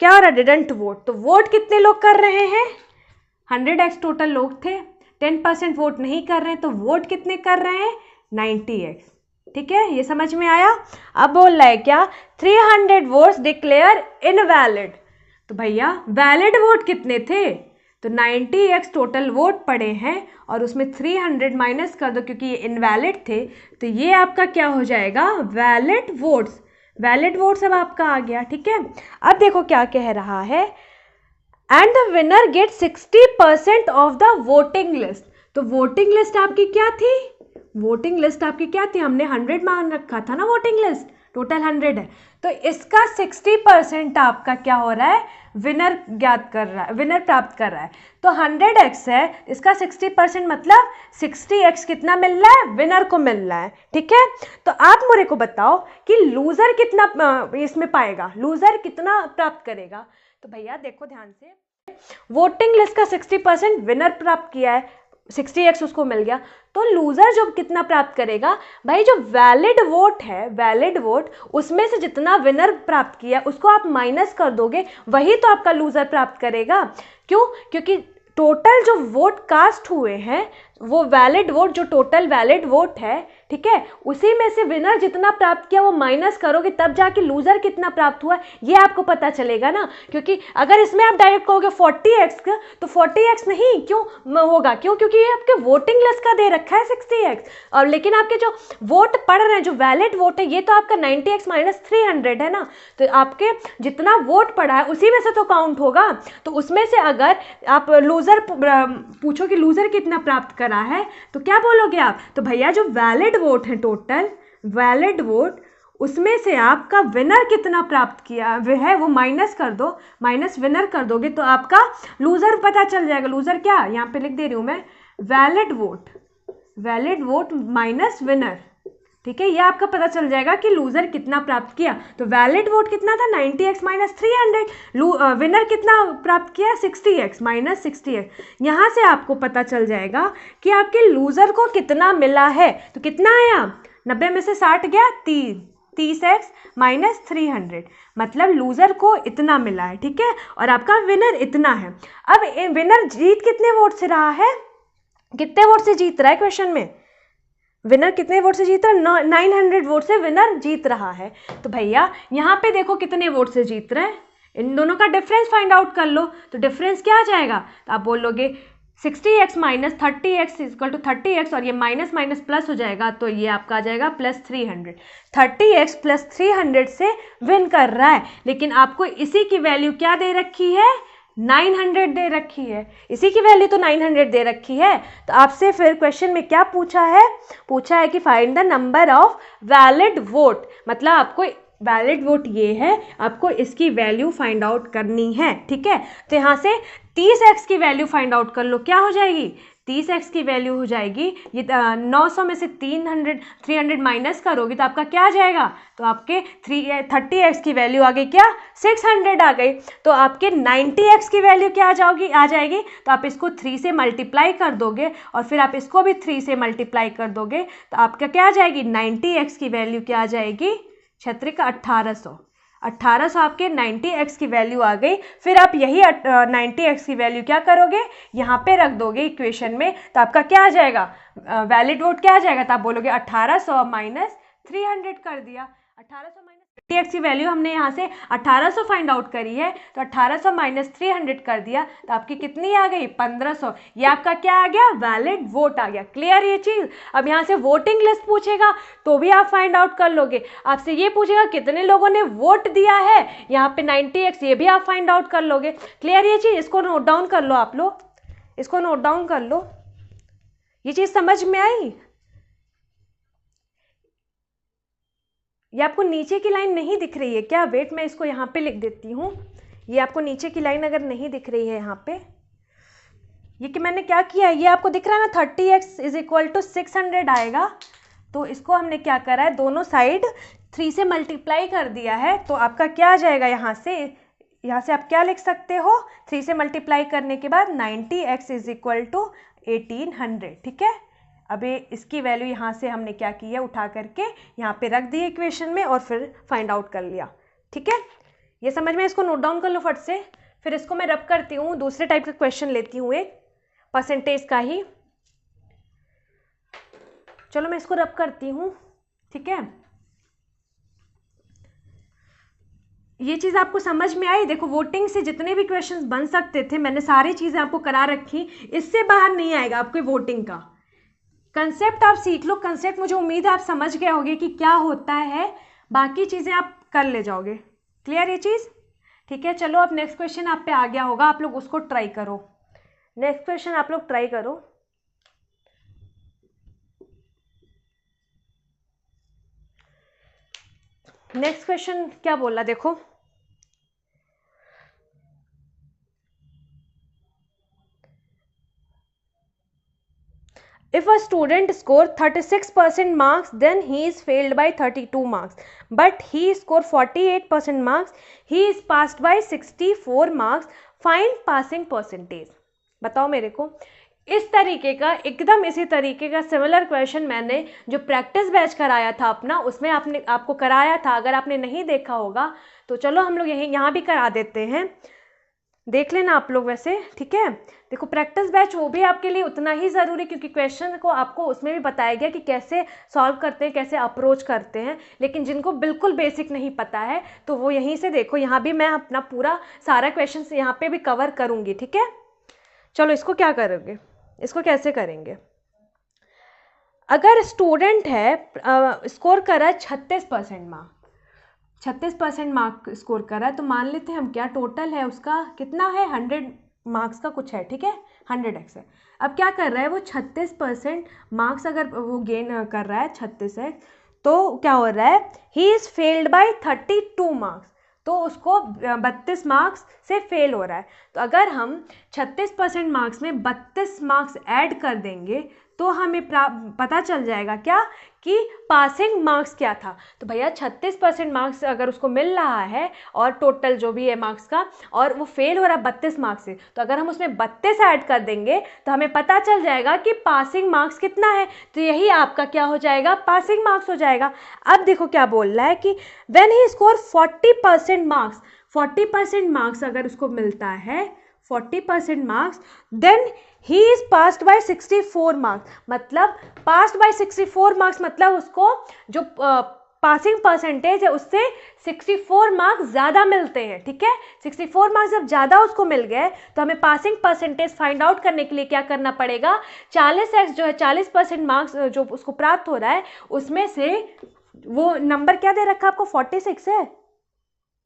क्या हो रहा है, डिडंट वोट, तो वोट कितने लोग कर रहे हैं 100x टोटल लोग थे, 10% वोट नहीं कर रहे हैं, तो वोट कितने कर रहे हैं 90x, ठीक है, ये समझ में आया। अब बोल रहा है क्या 300 वोट्स डिक्लेयर इनवैलिड, तो भैया वैलिड वोट कितने थे, तो 90x टोटल वोट पड़े हैं और उसमें 300 माइनस कर दो क्योंकि ये इनवैलिड थे, तो ये आपका क्या हो जाएगा वैलिड वोट्स। वैलिड वोट्स अब आपका आ गया, ठीक है। अब देखो क्या कह रहा है, and the winner get 60% of the voting list, तो वोटिंग लिस्ट आपकी क्या थी, वोटिंग लिस्ट आपकी क्या थी, हमने 100 मान रखा था ना, वोटिंग लिस्ट टोटल 100 है, तो इसका 60% आपका क्या हो रहा है, विनर ज्ञात कर रहा है, विनर प्राप्त कर रहा है। तो 100x है, इसका 60% मतलब 60x कितना मिल रहा है, विनर को मिल रहा है, ठीक है। तो आप मुझे को बताओ कि लूजर कितना इसमें पाएगा, लूजर कितना प्राप्त करेगा। तो भैया देखो ध्यान से, वोटिंग लिस्ट का 60% विनर प्राप्त किया है, 60x उसको मिल गया, तो लूजर जो कितना प्राप्त करेगा भाई, जो वैलिड वोट है, वैलिड वोट उसमें से जितना विनर प्राप्त किया उसको आप माइनस कर दोगे, वही तो आपका लूजर प्राप्त करेगा। क्यों? क्योंकि टोटल जो वोट कास्ट हुए हैं, वो वैलिड वोट, जो टोटल वैलिड वोट है, ठीक है, उसी में से विनर जितना प्राप्त किया वो माइनस करोगे, तब जाके लूजर कितना प्राप्त हुआ ये आपको पता चलेगा ना। क्योंकि अगर इसमें आप डायरेक्ट कहोगे 40x का, तो 40x नहीं क्यों होगा, क्यों? क्योंकि ये आपके वोटिंग लिस्ट का दे रखा है 60x, और लेकिन आपके जो वोट पड़ रहे हैं, जो वैलिड वोट है, ये तो आपका 90x माइनस 300 है ना, तो आपके जितना वोट पड़ा है उसी में से तो काउंट होगा। तो उसमें से अगर आप लूजर पूछो कि लूजर कितना प्राप्त करा है, तो क्या बोलोगे आप? तो भैया जो वैलिड वोट है, टोटल वैलिड वोट, उसमें से आपका विनर कितना प्राप्त किया है वो माइनस कर दो, माइनस विनर कर दोगे तो आपका लूजर पता चल जाएगा। लूजर क्या, यहाँ पे लिख दे रही हूँ मैं, वैलिड वोट माइनस विनर, ठीक है, ये आपका पता चल जाएगा कि लूजर कितना प्राप्त किया। तो वैलिड वोट कितना था, 90x माइनस 300, विनर कितना प्राप्त किया, 60x माइनस 60x। यहाँ से आपको पता चल जाएगा कि आपके लूजर को कितना मिला है। तो कितना आया, 90 में से 60 गया, 30x माइनस 300, मतलब लूजर को इतना मिला है, ठीक है, और आपका विनर इतना है। अब विनर जीत कितने वोट से रहा है, कितने वोट से जीत रहा है, क्वेश्चन में विनर कितने वोट से जीत रहा है, 900 वोट से विनर जीत रहा है। तो भैया यहाँ पे देखो कितने वोट से जीत रहे हैं, इन दोनों का डिफरेंस फाइंड आउट कर लो। तो डिफरेंस क्या आ जाएगा, तो आप बोलोगे 60x minus 30x equal to 30x, और ये माइनस माइनस प्लस हो जाएगा, तो ये आपका आ जाएगा प्लस 300। 30x प्लस 300 से विन कर रहा है, लेकिन आपको इसी की वैल्यू क्या दे रखी है, 900 दे रखी है, इसी की वैल्यू तो 900 दे रखी है। तो आपसे फिर क्वेश्चन में क्या पूछा है कि find the number of valid vote, मतलब आपको वैलिड वोट ये है, आपको इसकी वैल्यू फाइंड आउट करनी है, ठीक है। तो यहाँ से 30x की वैल्यू फाइंड आउट कर लो, क्या हो जाएगी, 30x की वैल्यू हो जाएगी, ये 900 में से 300 माइनस करोगे तो आपका क्या आ जाएगा, तो आपके 30x की वैल्यू आ गई क्या, 600 आ गई। तो आपके 90x की वैल्यू क्या आ जाएगी, तो आप इसको 3 से मल्टीप्लाई कर दोगे, और फिर आप इसको भी 3 से मल्टीप्लाई कर दोगे, तो आपका क्या आ जाएगी, 90x की वैल्यू क्या आ जाएगी, क्षत्रिक 1800 आपके 90x की वैल्यू आ गई। फिर आप यही 90x की वैल्यू क्या करोगे, यहाँ पे रख दोगे इक्वेशन में, तो आपका क्या आ जाएगा, वैलिड वोट क्या आ जाएगा, तो आप बोलोगे 1800 माइनस 300 कर दिया। 1800 माइनस 90x की वैल्यू हमने यहाँ से 1800 फाइंड आउट करी है, तो 1800 माइनस 300 कर दिया, तो आपकी कितनी आ गई, 1500। ये आपका क्या आ गया, वैलिड वोट आ गया। क्लियर ये चीज़। अब यहाँ से वोटिंग लिस्ट पूछेगा तो भी आप फाइंड आउट कर लोगे, आपसे ये पूछेगा कितने लोगों ने वोट दिया है, यहाँ पे 90x, ये भी आप फाइंड आउट कर लोगे। क्लियर ये चीज़, इसको नोट डाउन कर लो, आप लोग इसको नोट डाउन कर लो। ये चीज़ समझ में आई? ये आपको नीचे की लाइन नहीं दिख रही है क्या, वेट मैं इसको यहाँ पे लिख देती हूँ। ये आपको नीचे की लाइन अगर नहीं दिख रही है यहाँ पे, ये कि मैंने क्या किया है, ये आपको दिख रहा है ना, 30x इज इक्वल टू 600 आएगा, तो इसको हमने क्या करा है, दोनों साइड 3 से मल्टीप्लाई कर दिया है, तो आपका क्या आ जाएगा, यहाँ से आप क्या लिख सकते हो, 3 से मल्टीप्लाई करने के बाद 90x इज इक्वल टू 1800, ठीक है। अभी इसकी वैल्यू यहाँ से हमने क्या की है, उठा करके यहाँ पे रख दी इक्वेशन में, और फिर फाइंड आउट कर लिया, ठीक है। ये समझ में, इसको नोट डाउन कर लो फट से। फिर इसको मैं रब करती हूँ, दूसरे टाइप का क्वेश्चन लेती हूँ, एक परसेंटेज का ही। चलो मैं इसको रब करती हूँ, ठीक है। ये चीज़ आपको समझ में आई? देखो, वोटिंग से जितने भी क्वेश्चंस बन सकते थे मैंने सारी चीज़ें आपको करा रखी, इससे बाहर नहीं आएगा आपके वोटिंग का। कंसेप्ट आप सीख लो, कंसेप्ट मुझे उम्मीद है आप समझ गए होंगे कि क्या होता है, बाकी चीज़ें आप कर ले जाओगे। क्लियर ये चीज़, ठीक है। चलो अब नेक्स्ट क्वेश्चन आप पे आ गया होगा, आप लोग उसको ट्राई करो। नेक्स्ट क्वेश्चन आप लोग ट्राई करो। नेक्स्ट क्वेश्चन क्या बोला, देखो, if a student score 36% marks, then he is failed by 32 marks, but he score 48% marks, he is passed by 64 marks. Find passing percentage. बताओ मेरे को, इस तरीके का एकदम इसी तरीके का सिमिलर क्वेश्चन मैंने जो प्रैक्टिस बैच कराया था अपना, उसमें आपको कराया था। अगर आपने नहीं देखा होगा तो चलो हम लोग यहाँ भी करा देते हैं, देख लेना आप लोग वैसे, ठीक है। देखो प्रैक्टिस बैच वो भी आपके लिए उतना ही ज़रूरी, क्योंकि क्वेश्चन को आपको उसमें भी बताया गया कि कैसे सॉल्व करते हैं, कैसे अप्रोच करते हैं। लेकिन जिनको बिल्कुल बेसिक नहीं पता है तो वो यहीं से देखो, यहाँ भी मैं अपना पूरा सारा क्वेश्चन यहाँ पे भी कवर करूँगी, ठीक है। चलो इसको क्या करोगे, इसको कैसे करेंगे। अगर स्टूडेंट है स्कोर करा 36% मार्क, 36% मार्क स्कोर करा है, तो मान लेते हैं हम क्या टोटल है उसका कितना है, 100 मार्क्स का कुछ है, ठीक है, 100x है। अब क्या कर रहा है वो 36% मार्क्स अगर वो गेन कर रहा है 36x, तो क्या हो रहा है, he is failed by 32 marks, तो उसको 32 मार्क्स से फेल हो रहा है। तो अगर हम 36% मार्क्स में 32 मार्क्स ऐड कर देंगे तो हमें पता चल जाएगा क्या कि पासिंग मार्क्स क्या था। तो भैया 36% मार्क्स अगर उसको मिल रहा है और टोटल जो भी है मार्क्स का, और वो फेल हो रहा है 32 मार्क्स से, तो अगर हम उसमें 32 ऐड कर देंगे तो हमें पता चल जाएगा कि पासिंग मार्क्स कितना है। तो यही आपका क्या हो जाएगा, पासिंग मार्क्स हो जाएगा। अब देखो क्या बोल रहा है कि when he score 40% marks, 40% marks अगर उसको मिलता है 40% marks, then he is passed by 64 marks. मतलब पास्ड बाय 64 मार्क्स मतलब उसको जो पासिंग परसेंटेज है उससे 64 मार्क्स ज़्यादा मिलते हैं, ठीक है। 64 मार्क्स जब ज़्यादा उसको मिल गए तो हमें पासिंग परसेंटेज फाइंड आउट करने के लिए क्या करना पड़ेगा, 40x जो है 40% मार्क्स जो उसको प्राप्त हो रहा है उसमें से वो नंबर क्या दे रखा है आपको, 46 है,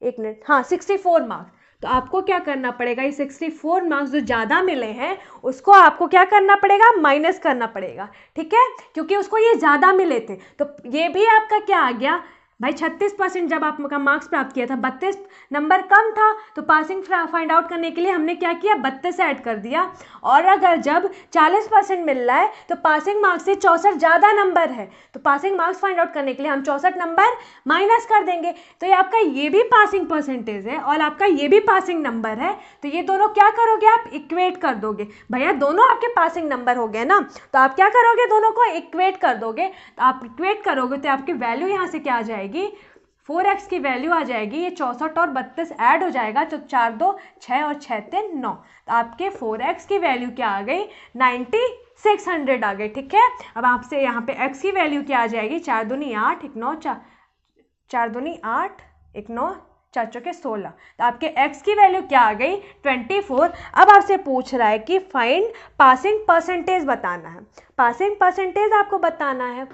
एक मिनट, हाँ 64 मार्क्स। तो आपको क्या करना पड़ेगा, ये 64 मार्क्स जो ज़्यादा मिले हैं उसको आपको क्या करना पड़ेगा, माइनस करना पड़ेगा, ठीक है, क्योंकि उसको ये ज़्यादा मिले थे। तो ये भी आपका क्या आ गया भाई, 36% जब आपका मार्क्स प्राप्त किया था, 32 नंबर कम था, तो पासिंग फाइंड आउट करने के लिए हमने क्या किया, 32 ऐड कर दिया। और अगर जब 40% मिल रहा है तो पासिंग मार्क्स से 64 ज़्यादा नंबर है, तो पासिंग मार्क्स फाइंड आउट करने के लिए हम 64 नंबर माइनस कर देंगे। तो ये आपका ये भी पासिंग परसेंटेज है और आपका ये भी पासिंग नंबर है। तो ये दोनों क्या करोगे, आप इक्वेट कर दोगे। भैया दोनों आपके पासिंग नंबर हो गए ना, तो आप क्या करोगे, दोनों को इक्वेट कर दोगे। तो आप इक्वेट करोगे तो आपकी वैल्यू यहाँ से क्या आ जाएगी, 4x की वैल्यू आ जाएगी, ये 64 और 32 ऐड हो जाएगा, तो 4 2 6 और 6 3 9। तो आपके 4x की वैल्यू क्या आ गई, 9600 आ गई, ठीक है। अब आपसे यहाँ पे x की वैल्यू क्या आ जाएगी, 4 दूनी 8 1 9 4 दूनी 8 1 9 4 चौके 16। तो आपके x की वैल्यू क्या आ गई, 24। अब आपसे पूछ रहा है कि फाइंड पासिंग परसेंटेज बताना है, पासिंग परसेंटेज आपको बताना है।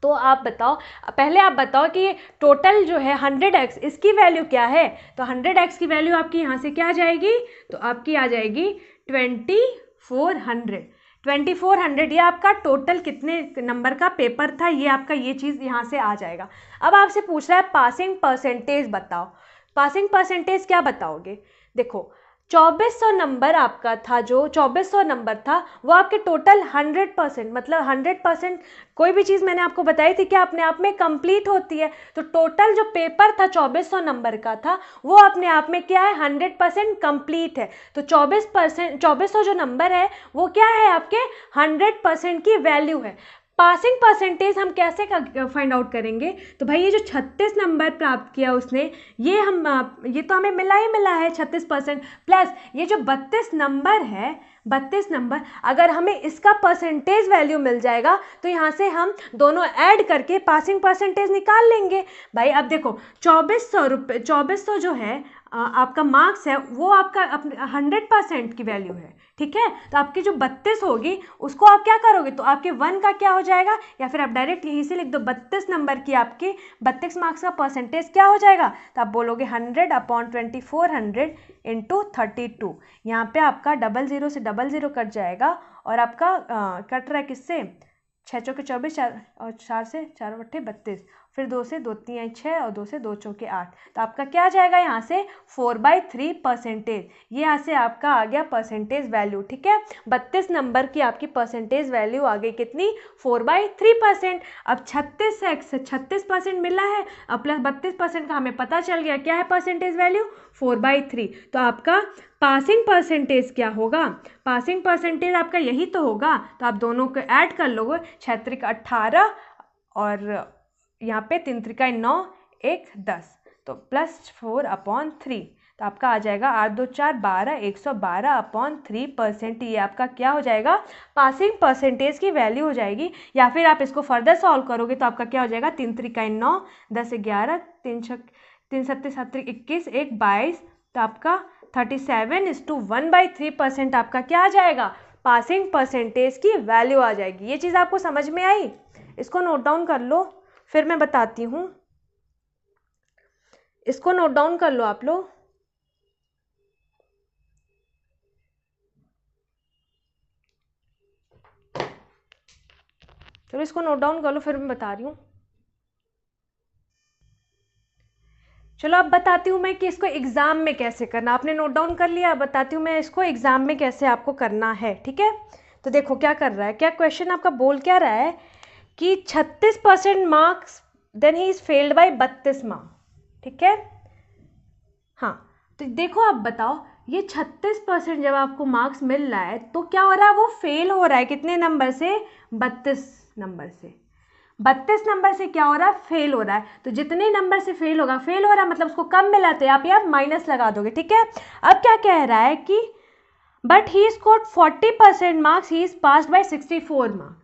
तो आप बताओ, पहले आप बताओ कि टोटल जो है 100x, इसकी वैल्यू क्या है। तो 100x की वैल्यू आपकी यहाँ से क्या आ जाएगी, तो आपकी आ जाएगी 2400। 2400 ये आपका टोटल कितने नंबर का पेपर था, ये आपका ये चीज़ यहाँ से आ जाएगा। अब आपसे पूछ रहा है पासिंग परसेंटेज बताओ। पासिंग परसेंटेज क्या बताओगे, देखो 2400 नंबर आपका था, जो 2400 नंबर था वो आपके टोटल 100%, मतलब 100% कोई भी चीज़ मैंने आपको बताई थी कि अपने आप में कंप्लीट होती है। तो टोटल जो पेपर था 2400 नंबर का था वो अपने आप में क्या है, 100% कंप्लीट है। तो 2400 जो नंबर है वो क्या है, आपके 100% की वैल्यू है। पासिंग परसेंटेज हम कैसे फाइंड आउट करेंगे, तो भाई ये जो 36 नंबर प्राप्त किया उसने, ये तो हमें मिला ही मिला है 36%, प्लस ये जो 32 नंबर है, 32 नंबर अगर हमें इसका परसेंटेज वैल्यू मिल जाएगा तो यहाँ से हम दोनों ऐड करके पासिंग परसेंटेज निकाल लेंगे। भाई अब देखो 2400 जो है आपका मार्क्स है वो आपका 100% की वैल्यू है, ठीक है। तो आपकी जो 32 होगी उसको आप क्या करोगे, तो आपके 1 का क्या हो जाएगा, या फिर आप डायरेक्ट यहीं से लिख दो 32 नंबर की आपकी 32 मार्क्स का परसेंटेज क्या हो जाएगा। तो आप बोलोगे 100/2400 इंटू 32। यहाँ पे आपका 00 से 00 कट जाएगा और आपका कट रहा है किससे, 6 चौके 24 और 4 से 4 बट्टे 32, फिर 2 से 2 3 6 और 2 से 2 चौके 8। तो आपका क्या आ जाएगा यहाँ से 4/3%। ये यहाँ से आपका आ गया परसेंटेज वैल्यू। ठीक है, 32 नंबर की आपकी परसेंटेज वैल्यू आ गई कितनी 4/3%। अब 36% मिला है, अब प्लस 32% का हमें पता चल गया क्या है परसेंटेज वैल्यू 4/3। तो आपका पासिंग परसेंटेज क्या होगा, पासिंग परसेंटेज आपका यही तो होगा। तो आप दोनों को ऐड कर लोगे, 6 × 18 और यहाँ पे 3 × 9 1 10, तो +4/3। तो आपका आ जाएगा 8 2 4 12 112/3%। ये आपका क्या हो जाएगा पासिंग परसेंटेज की वैल्यू हो जाएगी। या फिर आप इसको फर्दर सॉल्व करोगे तो आपका क्या हो जाएगा 3 × 9 10 11 3 7 7 21 1 22। तो आपका 37:1/3% आपका क्या आ जाएगा पासिंग परसेंटेज की वैल्यू आ जाएगी। ये चीज़ आपको समझ में आई, इसको नोट डाउन कर लो, फिर मैं बताती हूँ। इसको नोट डाउन कर लो आप लोग। चलो इसको नोट डाउन कर लो, फिर मैं बता रही हूँ। चलो अब बताती हूँ मैं कि इसको एग्जाम में कैसे करना। आपने नोट डाउन कर लिया, अब बताती हूँ मैं इसको एग्जाम में कैसे आपको करना है। ठीक है, तो देखो क्या कर रहा है, क्या क्वेश्चन आपका बोल क्या रहा है कि 36% marks then he is failed by 32 marks. ठीक है, हाँ तो देखो आप बताओ ये 36% जब आपको मार्क्स मिल रहा है तो क्या हो रहा है, वो फेल हो रहा है कितने नंबर से 32 नंबर से। 32 नंबर से क्या हो रहा है फेल हो रहा है। तो जितने नंबर से फेल होगा, फेल हो रहा है मतलब उसको कम मिला तो आप यहाँ माइनस लगा दोगे। ठीक है, अब क्या कह रहा है कि but he scored 40% marks, he is passed by 64 marks.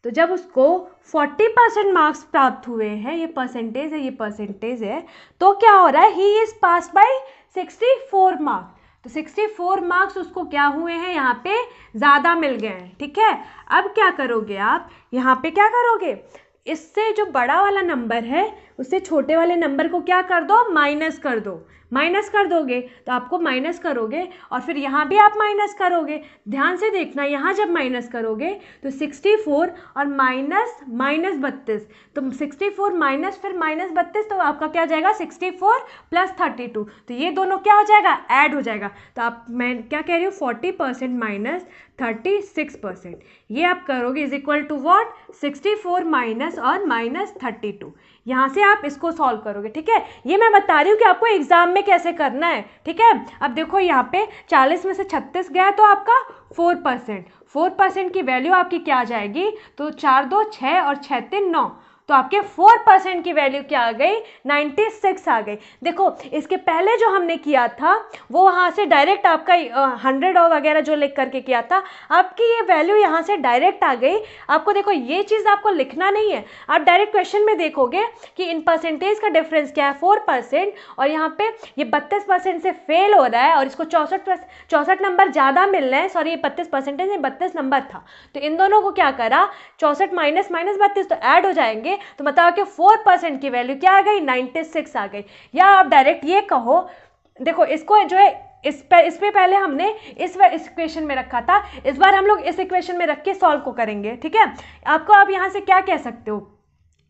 तो जब उसको 40% मार्क्स प्राप्त हुए हैं, ये परसेंटेज है, ये परसेंटेज है, तो क्या हो रहा है he is pass by 64 marks. तो 64 मार्क्स उसको क्या हुए हैं यहाँ पे ज़्यादा मिल गए हैं। ठीक है, अब क्या करोगे आप यहाँ पे क्या करोगे, इससे जो बड़ा वाला नंबर है उससे छोटे वाले नंबर को क्या कर दो माइनस कर दो। माइनस कर दोगे तो आपको माइनस करोगे और फिर यहाँ भी आप माइनस करोगे। ध्यान से देखना, यहाँ जब माइनस करोगे तो 64 और माइनस -32, तो 64 माइनस फिर -32, तो आपका क्या हो जाएगा 64 + 32। तो ये दोनों क्या हो जाएगा ऐड हो जाएगा। तो आप मैं क्या कह रही हूँ 40% माइनस 36%, ये आप करोगे is equal to what 64 minus और -32। यहाँ से आप इसको सॉल्व करोगे। ठीक है, ये मैं बता रही हूँ कि आपको एग्जाम में कैसे करना है। ठीक है, अब देखो यहाँ पे 40 में से 36 गया तो आपका 4% की वैल्यू आपकी क्या आ जाएगी, तो 4 2 6 और 6 3 9, तो आपके 4% की वैल्यू क्या आ गई 96 आ गई। देखो इसके पहले जो हमने किया था वो वहाँ से डायरेक्ट आपका 100 और वगैरह जो लिख करके किया था, आपकी ये वैल्यू यहाँ से डायरेक्ट आ गई। आपको देखो ये चीज़ आपको लिखना नहीं है, आप डायरेक्ट क्वेश्चन में देखोगे कि इन परसेंटेज का डिफरेंस क्या है 4%, और यहाँ पे ये 32% से फेल हो रहा है और इसको 64 नंबर ज़्यादा मिल रहे हैं। सॉरी ये 32% है, 32 नंबर था, तो इन दोनों को क्या करा 64 माइनस 32 तो ऐड हो जाएंगे। तो बताओ कि 4% की वैल्यू क्या आ गई 96 आ गई। या आप डायरेक्ट ये कहो, देखो इसको जो है इस पे पहले हमने इस इक्वेशन में रखा था, इस बार हम लोग इस इक्वेशन में रख के सॉल्व को करेंगे। ठीक है, आपको आप यहां से क्या कह सकते हो,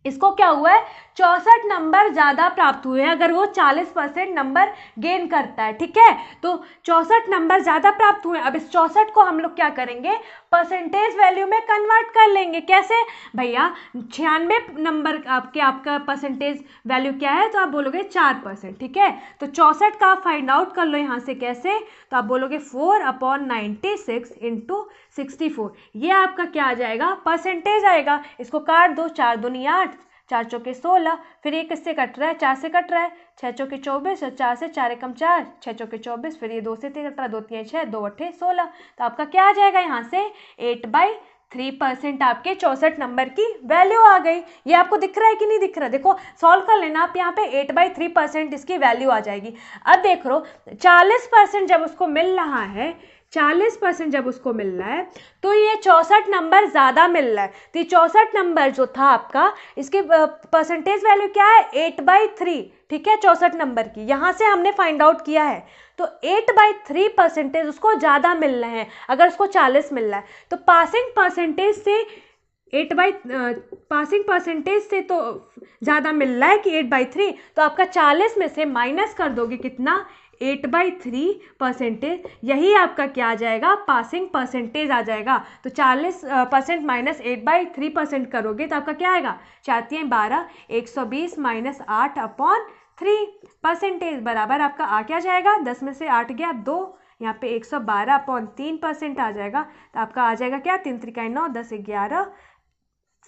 इसको क्या हुआ है 64 नंबर ज़्यादा प्राप्त हुए हैं अगर वो 40% नंबर गेन करता है। ठीक है, तो 64 नंबर ज़्यादा प्राप्त हुए। अब इस 64 को हम लोग क्या करेंगे परसेंटेज वैल्यू में कन्वर्ट कर लेंगे। कैसे भैया 96 नंबर आपका परसेंटेज वैल्यू क्या है, तो आप बोलोगे 4%। ठीक है, तो 64 का फाइंड आउट कर लो यहाँ से कैसे, तो आप बोलोगे 4/96 × 64, ये आपका क्या आ जाएगा परसेंटेज आएगा। इसको काट दो, 4 दूनी 8, 4 चौके 16, फिर ये किससे कट रहा है 4 से कट रहा है, 6 चौके 24 और 4 से 4 एकम 4, 6 चौके 24, फिर ये 2 से 3 कट रहा है, 2 3 6, 2 8 16। तो आपका क्या आ जाएगा यहाँ से 8/3% आपके 64 नंबर की वैल्यू आ गई। ये आपको दिख रहा है कि नहीं दिख रहा, देखो सॉल्व कर लेना आप, यहाँ पे 8/3% इसकी वैल्यू आ जाएगी। अब देख लो 40% जब उसको मिल रहा है, 40% जब उसको मिल रहा है तो ये 64 नंबर ज़्यादा मिल रहा है। तो ये 64 नंबर जो था आपका, इसकी परसेंटेज वैल्यू क्या है 8/3। ठीक है, 64 नंबर की यहाँ से हमने फाइंड आउट किया है, तो 8/3% उसको ज़्यादा मिल रहे हैं अगर उसको 40 मिल रहा है। तो पासिंग परसेंटेज से पासिंग परसेंटेज से तो ज़्यादा मिल रहा है कि 8/3, तो आपका 40 में से माइनस कर दोगे कितना, 8/3%। यही आपका क्या आ जाएगा, पासिंग परसेंटेज आ जाएगा। तो 40% माइनस 8/3% करोगे तो आपका क्या आएगा, 4×3=12, 120 माइनस 8/3 बराबर आपका आ क्या जाएगा, 10 में से 8 गया 2, यहाँ पे 112/3% आ जाएगा। तो आपका आ जाएगा क्या, 3×3=9, 10 11,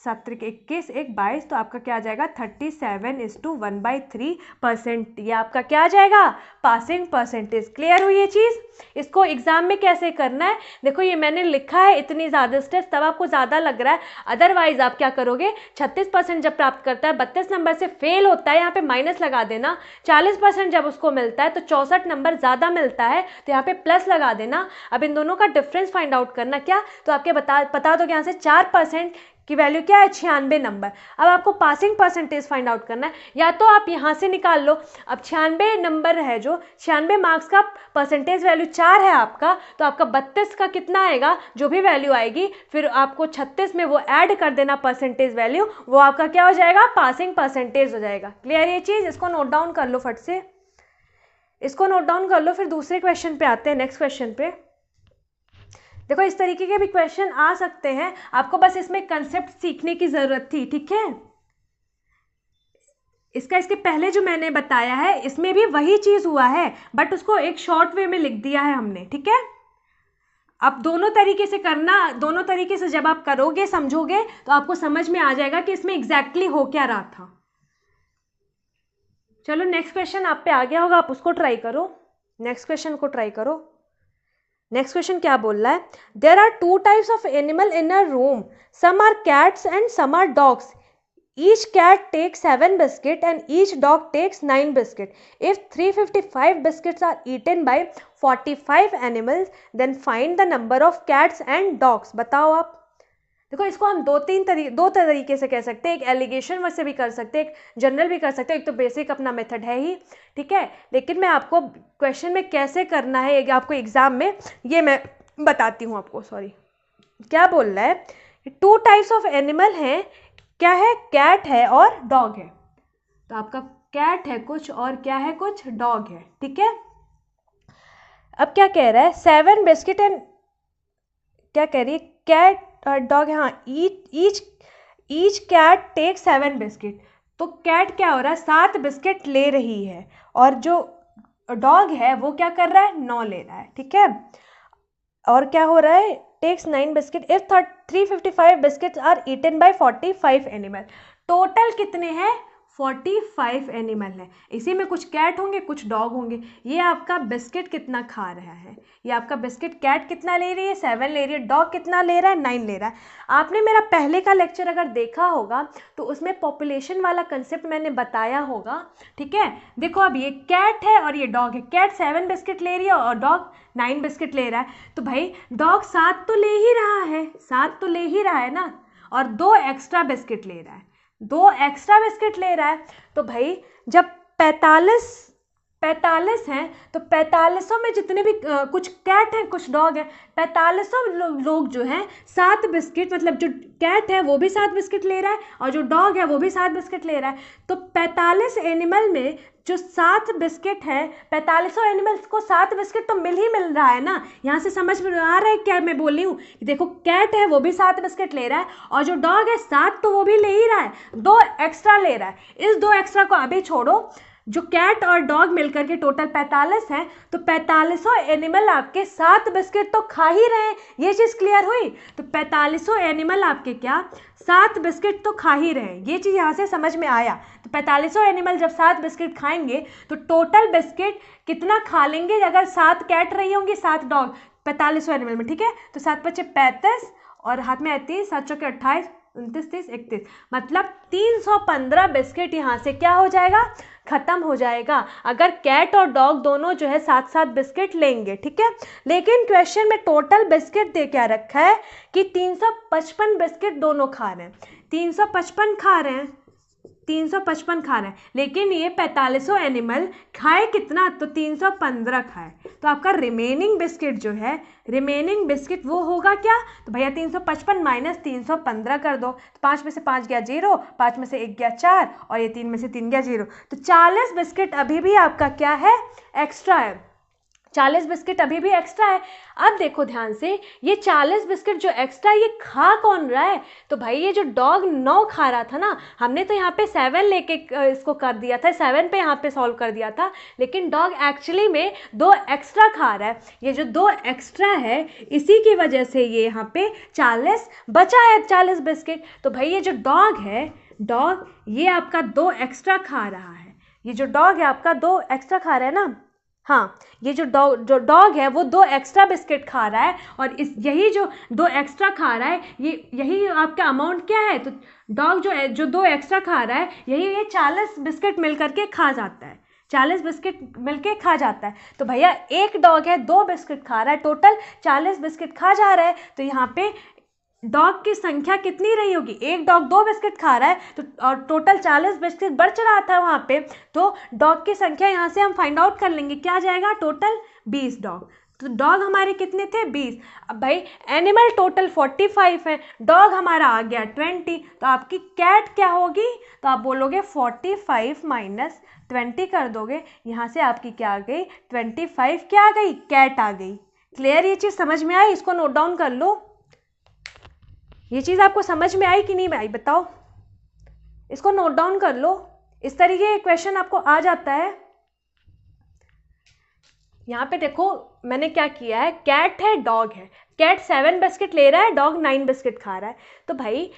7×3=21, 1 22, तो आपका क्या आ जाएगा 37:1/3%। ये आपका क्या आ जाएगा, पासिंग परसेंटेज। क्लियर हुई ये चीज़। इसको एग्जाम में कैसे करना है, देखो ये मैंने लिखा है इतनी ज़्यादा स्टेप्स, तब आपको ज़्यादा लग रहा है, अदरवाइज आप क्या करोगे, 36% जब प्राप्त करता है 32 नंबर से फेल होता है, यहाँ पे माइनस लगा देना। 40% जब उसको मिलता है तो 64 नंबर ज़्यादा मिलता है तो यहाँ पे प्लस लगा देना। अब इन दोनों का डिफरेंस फाइंड आउट करना, क्या तो आपके बता दो कि यहाँ से 4% की वैल्यू क्या है, 96 नंबर। अब आपको पासिंग परसेंटेज फाइंड आउट करना है, या तो आप यहाँ से निकाल लो। अब 96 नंबर है, जो 96 मार्क्स का परसेंटेज वैल्यू 4 है आपका, तो आपका 32 का कितना आएगा, जो भी वैल्यू आएगी, फिर आपको 36 में वो ऐड कर देना परसेंटेज वैल्यू, वो आपका क्या हो जाएगा, पासिंग परसेंटेज हो जाएगा। क्लियर ये चीज़। इसको नोट डाउन कर लो फट से, इसको नोट डाउन कर लो। फिर दूसरे क्वेश्चन पे आते हैं, नेक्स्ट क्वेश्चन पे। देखो इस तरीके के भी क्वेश्चन आ सकते हैं, आपको बस इसमें कंसेप्ट सीखने की ज़रूरत थी, ठीक है। इसके पहले जो मैंने बताया है इसमें भी वही चीज़ हुआ है, बट उसको एक शॉर्ट वे में लिख दिया है हमने, ठीक है। अब दोनों तरीके से करना, दोनों तरीके से जब आप करोगे, समझोगे, तो आपको समझ में आ जाएगा कि इसमें एग्जैक्टली हो क्या रहा था। चलो नेक्स्ट क्वेश्चन आप पे आ गया होगा, आप उसको ट्राई करो, नेक्स्ट क्वेश्चन को ट्राई करो। नेक्स्ट क्वेश्चन क्या बोल रहा है, there are 2 types of animal in a room, some are cats and some are dogs, each cat takes 7 biscuit and each dog takes 9 biscuit. If 355 biscuits are eaten by 45 animals, then find the number of cats and dogs. बताओ आप। देखो इसको हम दो तरीके से कह सकते हैं, एक एलिगेशन वर्ड से भी कर सकते हैं, एक जनरल भी कर सकते हैं, एक तो बेसिक अपना मेथड है ही, ठीक है। लेकिन मैं आपको क्वेश्चन में कैसे करना है आपको एग्जाम में, ये मैं बताती हूँ आपको। सॉरी, क्या बोल रहा है, 2 टाइप्स ऑफ एनिमल हैं, क्या है, कैट है और डॉग है। तो आपका कैट है कुछ और क्या है कुछ, डॉग है, ठीक है। अब क्या कह रहा है, 7 बिस्किट एंड, क्या कह रही है, कैट डॉग, हाँ, ईच कैट टेक 7 बिस्किट। तो कैट क्या हो रहा है, 7 बिस्किट ले रही है, और जो डॉग है वो क्या कर रहा है, 9 ले रहा है, ठीक है। और क्या हो रहा है, takes 9 biscuit if 355 biscuits are eaten by 45 animal. Total कितने हैं, 45 एनिमल है। इसी में कुछ कैट होंगे, कुछ डॉग होंगे। ये आपका बिस्किट कितना खा रहा है, ये आपका बिस्किट कैट कितना ले रही है, 7 ले रही है, डॉग कितना ले रहा है, 9 ले रहा है। आपने मेरा पहले का लेक्चर अगर देखा होगा तो उसमें पॉपुलेशन वाला कंसेप्ट मैंने बताया होगा, ठीक है। देखो अब ये कैट है और ये डॉग है, कैट 7 बिस्किट ले रही है और डॉग 9 बिस्किट ले रहा है। तो भाई डॉग 7 तो ले ही रहा है, 7 तो ले ही रहा है ना, और 2 एक्स्ट्रा बिस्किट ले रहा है, 2 एक्स्ट्रा बिस्किट ले रहा है। तो भाई जब 45 हैं तो 45 में जितने भी कुछ कैट हैं कुछ डॉग हैं, 45 लोग जो हैं 7 बिस्किट, मतलब जो कैट है वो भी 7 बिस्किट ले रहा है और जो डॉग है वो भी 7 बिस्किट ले रहा है। तो 45 एनिमल में जो 7 बिस्किट है, 45 एनिमल्स को 7 बिस्किट तो मिल रहा है ना। यहाँ से समझ में आ रहा है क्या मैं बोल रही हूँ, देखो कैट है वो भी 7 बिस्किट ले रहा है और जो डॉग है 7 तो वो भी ले ही रहा है, 2 एक्स्ट्रा ले रहा है। इस 2 एक्स्ट्रा को अभी छोड़ो, जो कैट और डॉग मिलकर के टोटल 45 हैं, तो 45 एनिमल आपके 7 बिस्किट तो खा ही रहे हैं। ये चीज़ क्लियर हुई। तो 45 एनिमल आपके क्या 7 बिस्किट तो खा ही रहे हैं, ये चीज़ यहाँ से समझ में आया। तो 45 एनिमल जब 7 बिस्किट खाएंगे तो टोटल बिस्किट कितना खा लेंगे, अगर 7 कैट रही होंगी 7 डॉग 45 एनिमल में, ठीक है। तो 7 × 5 = 35 और हाथ में 30, 7 × 4 = 28, 29, 30, 31, मतलब 315 बिस्किट यहाँ से क्या हो जाएगा, खत्म हो जाएगा, अगर कैट और डॉग दोनों जो है 7-7 बिस्किट लेंगे, ठीक है। लेकिन क्वेश्चन में टोटल बिस्किट दे क्या रखा है कि 355 बिस्किट दोनों खा रहे हैं, 355 खा रहे हैं, 355 खा रहा है, लेकिन ये 4500 एनिमल खाए कितना, तो 315 खाए। तो आपका रिमेनिंग बिस्किट जो है, रिमेनिंग बिस्किट वो होगा क्या, तो भैया 355 माइनस 315 कर दो, तो 5 में से 5 गया 0, 5 में से 1 गया 4, और ये 3 में से 3 गया 0, तो 40 बिस्किट अभी भी आपका क्या है, एक्स्ट्रा है। 40 बिस्किट अभी भी एक्स्ट्रा है। अब देखो ध्यान से, ये 40 बिस्किट जो एक्स्ट्रा, ये खा कौन रहा है, तो भाई ये जो डॉग 9 खा रहा था ना, हमने तो यहाँ पे 7 लेके इसको कर दिया था, 7 पे यहाँ पे सॉल्व कर दिया था, लेकिन डॉग एक्चुअली में 2 एक्स्ट्रा खा रहा है। ये जो 2 एक्स्ट्रा है, इसी की वजह से ये यहाँ पे 40 बचा है, 40 बिस्किट। तो भाई ये जो डॉग है, डॉग ये आपका 2 एक्स्ट्रा खा रहा है, ये जो डॉग है आपका 2 एक्स्ट्रा खा रहा है ना, हाँ, ये जो डॉग है वो 2 एक्स्ट्रा बिस्किट खा रहा है, और इस यही जो 2 एक्स्ट्रा खा रहा है, यही आपका अमाउंट क्या है, तो डॉग जो 2 एक्स्ट्रा खा रहा है, यही ये 40 बिस्किट मिल करके खा जाता है, 40 बिस्किट मिलके खा जाता है। तो भैया एक डॉग है 2 बिस्किट खा रहा है, टोटल 40 बिस्किट खा जा रहा है, तो यहाँ पे डॉग की संख्या कितनी रही होगी, एक डॉग 2 बिस्किट खा रहा है, तो और टोटल 40 बिस्किट बच रहा था वहाँ पे, तो डॉग की संख्या यहाँ से हम फाइंड आउट कर लेंगे, क्या जाएगा, टोटल 20 डॉग। तो डॉग हमारे कितने थे, 20। अब भाई एनिमल टोटल 45 है, डॉग हमारा आ गया 20, तो आपकी कैट क्या होगी, तो आप बोलोगे 45 माइनस 20 कर दोगे, यहाँ से आपकी क्या आ गई, 25 क्या आ गई, कैट आ गई। क्लियर, ये चीज़ समझ में आई, इसको नोट डाउन कर लो। ये चीज़ आपको समझ में आई कि नहीं आई, बताओ, इसको नोट डाउन कर लो। इस तरीके के क्वेश्चन आपको आ जाता है। यहाँ पे देखो मैंने क्या किया है, कैट है, डॉग है, कैट 7 बिस्किट ले रहा है, डॉग 9 बिस्किट खा रहा है, तो भाई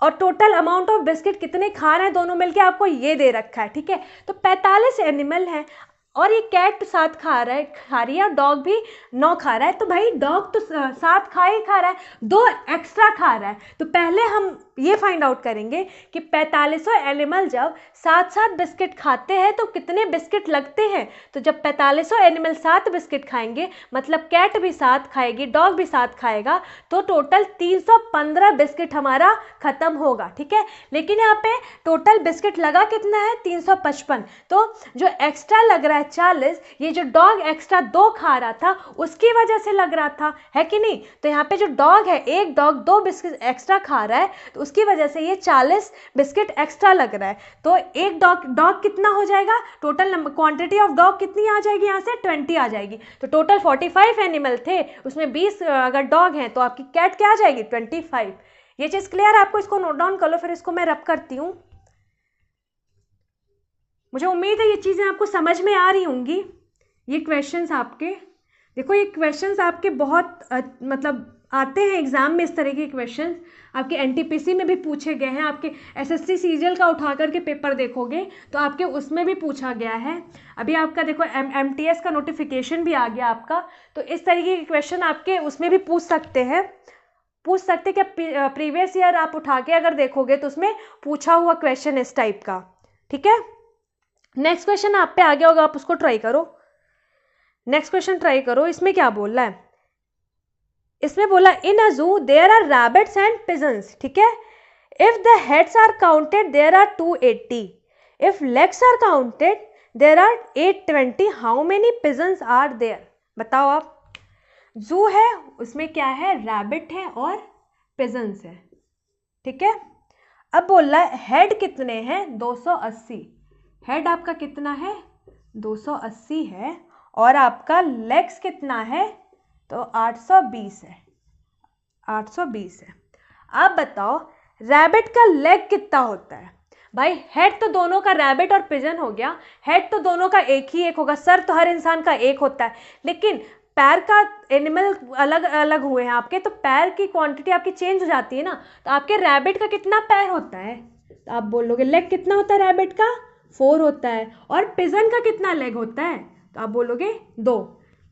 और टोटल अमाउंट ऑफ बिस्किट कितने खा रहे हैं दोनों मिलके आपको ये दे रखा है, ठीक है। तो 45 एनिमल है, और ये कैट 7 खा रही है, और डॉग भी 9 खा रहा है, तो भाई डॉग तो 7 खा रहा है, 2 एक्स्ट्रा खा रहा है। तो पहले हम ये फाइंड आउट करेंगे कि 4500 एनिमल जब 7-7 बिस्किट खाते हैं तो कितने बिस्किट लगते हैं। तो जब 4500 एनिमल 7 बिस्किट खाएंगे, मतलब कैट भी 7 खाएगी, डॉग भी 7 खाएगा, तो टोटल 315 बिस्किट हमारा खत्म होगा, ठीक है। लेकिन यहाँ पे टोटल बिस्किट लगा कितना है, 355, तो जो एक्स्ट्रा लग रहा है 40, ये जो डॉग एक्स्ट्रा 2 खा रहा था उसकी वजह से लग रहा था, है कि नहीं। तो यहाँ पे जो डॉग है, एक डॉग 2 बिस्किट एक्स्ट्रा खा रहा है, तो उसकी वजह से ये 40 बिस्किट एक्स्ट्रा लग रहा है। तो एक डॉग कितना हो जाएगा, total number quantity of dog कितनी आ जाएगी, यहाँ से 20 आ जाएगी। तो टोटल 45 एनिमल थे, उसमें 20 अगर डॉग हैं, तो आपकी कैट क्या आ जाएगी, 25। ये चीज़ क्लियर है आपको, इसको नोट डाउन कर लो, फिर इसको मैं रब करती हूँ। मुझे उम्मीद है ये चीज़ें आपको समझ में आ रही होंगी। ये क्वेश्चंस आपके, देखो ये क्वेश्चंस आपके बहुत मतलब आते हैं एग्जाम में, इस तरह के क्वेश्चंस आपके एनटीपीसी में भी पूछे गए हैं, आपके एसएससी सीजीएल का उठा करके पेपर देखोगे तो आपके उसमें भी पूछा गया है। अभी आपका देखो एमटीएस का नोटिफिकेशन भी आ गया आपका, तो इस तरीके के क्वेश्चन आपके उसमें भी पूछ सकते हैं कि प्रीवियस ईयर आप उठा के अगर देखोगे तो उसमें पूछा हुआ क्वेश्चन इस टाइप का, ठीक है। नेक्स्ट क्वेश्चन आप पे आ गया होगा, आप उसको ट्राई करो, नेक्स्ट क्वेश्चन ट्राई करो। इसमें क्या बोल रहा है, इसमें बोला in a zoo there are rabbits and pigeons, ठीक है। If the heads are counted there are 280, if legs are counted there are 820, how many pigeons are there. बताओ आप, जू है उसमें क्या है, रैबिट है और पिजन्स है, ठीक है। अब बोल रहा है हेड कितने हैं, 280, हेड आपका कितना है, 280 है, और आपका लेग्स कितना है, तो 820 है, 820 है। आप बताओ रैबिट का लेग कितना होता है। भाई हेड तो दोनों का, रैबिट और पिजन हो गया, हेड तो दोनों का एक ही एक होगा, सर तो हर इंसान का एक होता है, लेकिन पैर का एनिमल अलग अलग हुए हैं आपके, तो पैर की क्वांटिटी आपकी चेंज हो जाती है ना। तो आपके रैबिट का कितना पैर होता है, तो आप बोलोगे लेग कितना होता है रैबिट का, 4 होता है, और पिजन का कितना लेग होता है, तो आप बोलोगे 2।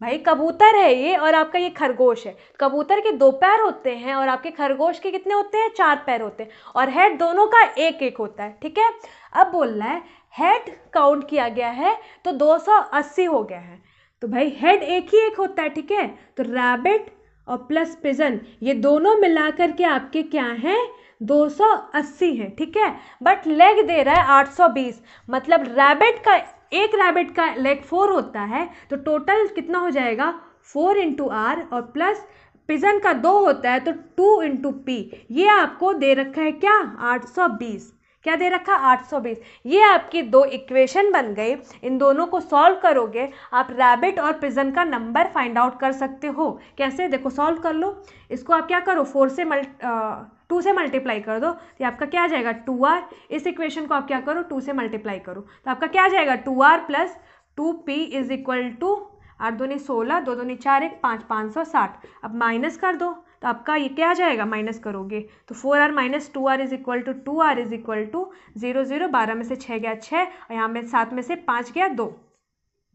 भाई कबूतर है ये और आपका ये खरगोश है, कबूतर के 2 पैर होते हैं और आपके खरगोश के कितने होते हैं, 4 पैर होते हैं, और हेड दोनों का एक एक होता है, ठीक है। अब बोल रहा है हेड काउंट किया गया है तो 280 हो गया है, तो भाई हेड एक ही एक होता है, ठीक है। तो रैबिट और प्लस पिजन ये दोनों मिलाकर के आपके क्या हैं, 280 है, ठीक है, बट लेग दे रहा है 820, मतलब एक रैबिट का लेग 4 होता है, तो टोटल कितना हो जाएगा 4 इंटू आर, और प्लस पिजन का 2 होता है तो 2 इंटू पी। ये आपको दे रखा है क्या 820, क्या दे रखा 820। ये आपकी दो इक्वेशन बन गई, इन दोनों को सॉल्व करोगे आप रैबिट और पिजन का नंबर फाइंड आउट कर सकते हो। कैसे, देखो सॉल्व कर लो, इसको आप क्या करो 2 से मल्टीप्लाई कर दो, तो आपका क्या आ जाएगा 2r। इस इक्वेशन को आप क्या करो 2 से मल्टीप्लाई करो, तो आपका क्या आ जाएगा 2r plus 2p is equal to 8 दूनी 16, 2 दूनी 4, 1 5, 560। अब माइनस कर दो, तो आपका ये क्या आ जाएगा, माइनस करोगे तो 4r minus 2r is equal to 2r is equal to 0 0, 12 में से 6 गया 6, और यहाँ में 7 में से 5 गया 2,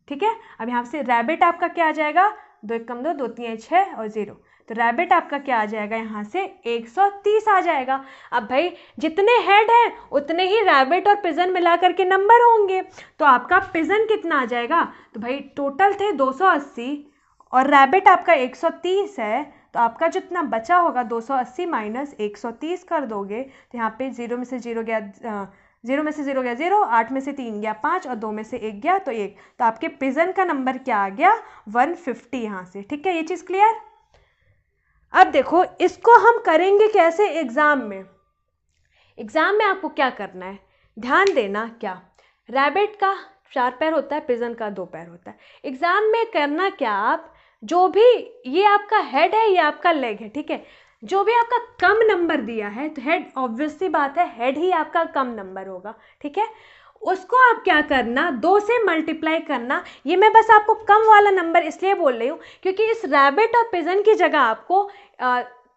ठीक है। अब यहाँ से रैबिट आपका क्या आ जाएगा, 2 1 कम 2, 2 3 6 और 0, तो रैबिट आपका क्या आ जाएगा यहाँ से 130 आ जाएगा। अब भाई जितने हेड हैं उतने ही रैबिट और पिजन मिलाकर के नंबर होंगे, तो आपका पिजन कितना आ जाएगा, तो भाई टोटल थे 280 और रैबिट आपका 130 है, तो आपका जितना बचा होगा 280 माइनस 130 कर दोगे, तो यहाँ पे 0 में से 0 गया 0 में से 0 गया 0, 8 में से 3 गया 5 और 2 में से 1 गया तो 1, तो आपके पिजन का नंबर क्या आ गया 150 यहाँ से, ठीक है। ये चीज़ क्लियर। अब देखो इसको हम करेंगे कैसे एग्जाम में। एग्जाम में आपको क्या करना है, ध्यान देना, क्या रैबिट का 4 पैर होता है, पिजन का 2 पैर होता है। एग्जाम में करना क्या, आप जो भी ये आपका हेड है, ये आपका लेग है, ठीक है, जो भी आपका कम नंबर दिया है, तो हेड ऑब्वियस सी बात है हेड ही आपका कम नंबर होगा, ठीक है, उसको आप क्या करना 2 से मल्टीप्लाई करना। ये मैं बस आपको कम वाला नंबर इसलिए बोल रही हूँ क्योंकि इस रैबिट और पिजन की जगह आपको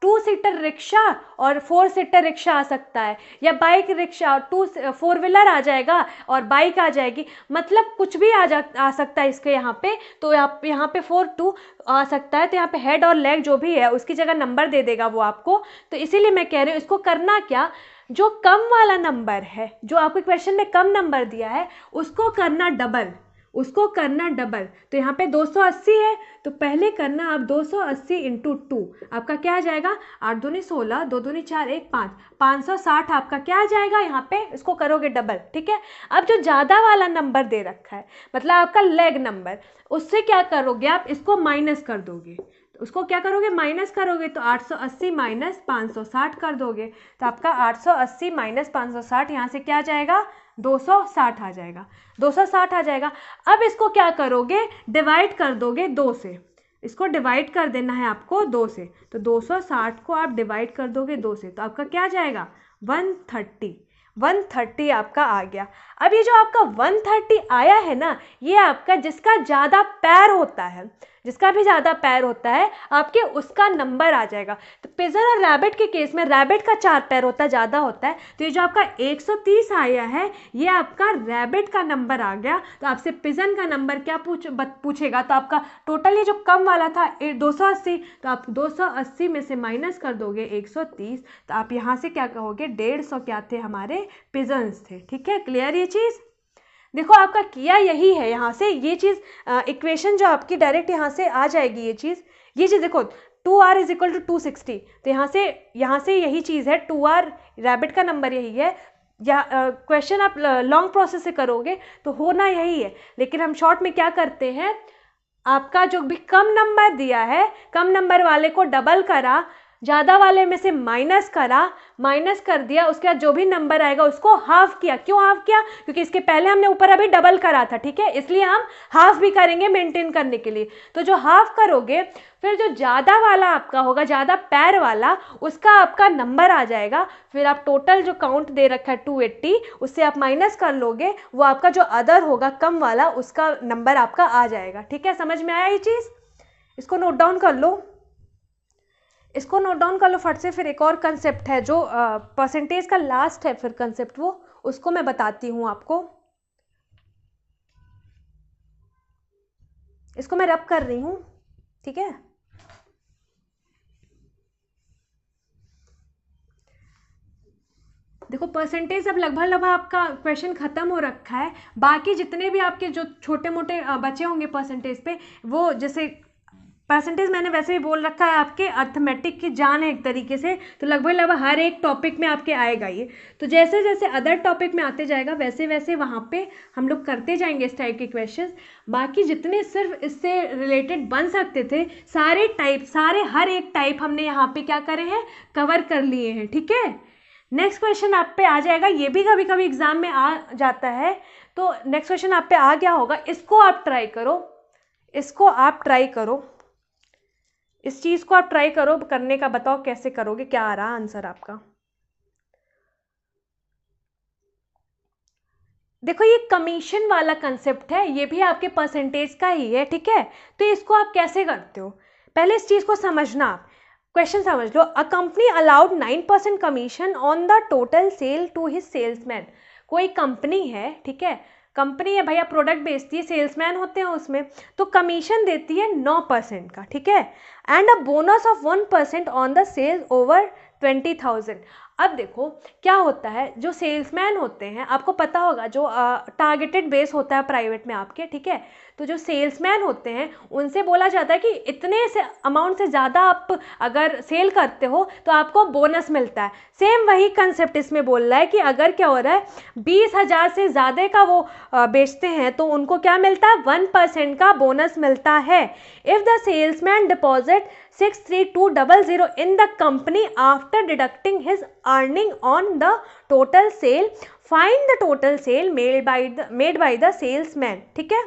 2 सीटर रिक्शा और 4 सीटर रिक्शा आ सकता है, या बाइक रिक्शा 4 व्हीलर आ जाएगा और बाइक आ जाएगी, मतलब कुछ भी आ सकता है इसके यहाँ पे। तो यहाँ पे 4 2 आ सकता है, तो यहाँ पे हेड और लेग जो भी है उसकी जगह नंबर दे देगा वो आपको। तो इसीलिए मैं कह रही हूँ इसको करना क्या, जो कम वाला नंबर है, जो आपको क्वेश्चन में कम नंबर दिया है उसको करना डबल, उसको करना डबल। तो यहाँ पे 280 है, तो पहले करना आप 280 इंटू 2, आपका क्या आ जाएगा 8 दूनी 16, 2 दूनी 4, 1 5, 560 आपका क्या आ जाएगा यहाँ पे, इसको करोगे डबल, ठीक है। अब जो ज़्यादा वाला नंबर दे रखा है, मतलब आपका लेग नंबर, उससे क्या करोगे आप इसको माइनस कर दोगे, तो उसको क्या करोगे माइनस करोगे, तो 880 माइनस 560 कर दोगे, तो आपका 880 माइनस 560 यहाँ से क्या आ जाएगा 260 आ जाएगा, 260 आ जाएगा। अब इसको क्या करोगे डिवाइड कर दोगे 2 से, इसको डिवाइड कर देना है आपको 2 से, तो 260 को आप डिवाइड कर दोगे 2 से, तो आपका क्या आ जाएगा 130 आपका आ गया। अब ये जो आपका 130 आया है ना, ये आपका जिसका ज़्यादा पैर होता है, जिसका भी ज़्यादा पैर होता है आपके, उसका नंबर आ जाएगा। तो पिजन और रैबिट के केस में रैबिट का 4 पैर होता है, ज़्यादा होता है, तो ये जो आपका 130 आया है ये आपका रैबिट का नंबर आ गया। तो आपसे पिजन का नंबर क्या पूछेगा, तो आपका टोटल ये जो कम वाला था 280, तो आप 280 में से माइनस कर दोगे 130, तो आप यहाँ से क्या कहोगे 150 क्या थे हमारे पिजन्स थे, ठीक है। क्लियर ये चीज़। देखो आपका किया यही है, यहाँ से ये चीज़ इक्वेशन जो आपकी डायरेक्ट यहाँ से आ जाएगी, ये चीज़ देखो 2r इज इक्वल टू 260, तो यहाँ से यही चीज़ है, 2r रैबिट का नंबर यही है। या क्वेश्चन आप लॉन्ग प्रोसेस से करोगे तो होना यही है, लेकिन हम शॉर्ट में क्या करते हैं, आपका जो भी कम नंबर दिया है, कम नंबर वाले को डबल करा, ज़्यादा वाले में से माइनस कर दिया, उसके बाद जो भी नंबर आएगा उसको हाफ किया। क्यों हाफ किया, क्योंकि इसके पहले हमने ऊपर अभी डबल करा था, ठीक है, इसलिए हम हाफ भी करेंगे मेंटेन करने के लिए। तो जो हाफ करोगे फिर जो ज़्यादा वाला आपका होगा, ज़्यादा पैर वाला, उसका आपका नंबर आ जाएगा। फिर आप टोटल जो काउंट दे रखा है 280, उससे आप माइनस कर लोगे, वो आपका जो अदर होगा कम वाला, उसका नंबर आपका आ जाएगा, ठीक है। समझ में आया ये चीज़, इसको नोट डाउन कर लो, इसको नोट डाउन कर लो फट से। फिर एक और कंसेप्ट है जो परसेंटेज का लास्ट है, फिर कंसेप्ट वो, उसको मैं बताती हूँ आपको। इसको मैं रब कर रही हूँ, ठीक है। देखो परसेंटेज अब लगभग आपका क्वेश्चन ख़त्म हो रखा है। बाकी जितने भी आपके जो छोटे मोटे बचे होंगे परसेंटेज पे, वो जैसे परसेंटेज मैंने वैसे भी बोल रखा है, आपके अर्थमेटिक की जान है एक तरीके से, तो लगभग हर एक टॉपिक में आपके आएगा ये। तो जैसे जैसे अदर टॉपिक में आते जाएगा वैसे वैसे वहाँ पे हम लोग करते जाएंगे इस टाइप के क्वेश्चंस। बाकी जितने सिर्फ इससे रिलेटेड बन सकते थे सारे टाइप, सारे हर एक टाइप हमने यहाँ पे क्या करे हैं, कवर कर लिए हैं। ठीक है, नेक्स्ट क्वेश्चन आप पे आ जाएगा, ये भी कभी कभी एग्जाम में आ जाता है। तो नेक्स्ट क्वेश्चन आप पे आ गया होगा, इसको आप ट्राई करो, इसको आप ट्राई करो, इस चीज को आप ट्राई करो करने का, बताओ कैसे करोगे, क्या आ रहा आंसर आपका। देखो ये कमीशन वाला कंसेप्ट है, ये भी आपके परसेंटेज का ही है। ठीक है, तो इसको आप कैसे करते हो, पहले इस चीज को समझना। आप क्वेश्चन समझ लो, a company allowed 9% commission on the total sale to his salesman. कोई कंपनी है, ठीक है, कंपनी है भैया, प्रोडक्ट बेचती है, सेल्समैन होते हैं उसमें, तो कमीशन देती है 9% का। ठीक है, and a bonus of 1% on the sales over 20,000। अब देखो क्या होता है, जो सेल्समैन होते हैं, आपको पता होगा जो टारगेटेड बेस होता है प्राइवेट में आपके। ठीक है, तो जो सेल्समैन होते हैं उनसे बोला जाता है कि इतने से अमाउंट से ज़्यादा आप अगर सेल करते हो तो आपको बोनस मिलता है। सेम वही कंसेप्ट इसमें बोल रहा है कि अगर क्या हो रहा है, 20,000 से ज़्यादा का वो बेचते हैं तो उनको क्या मिलता है, 1% का बोनस मिलता है। If the salesman deposit 63200 in the company after deducting his earning on the total sale, find the total sale made by the salesman। ठीक है,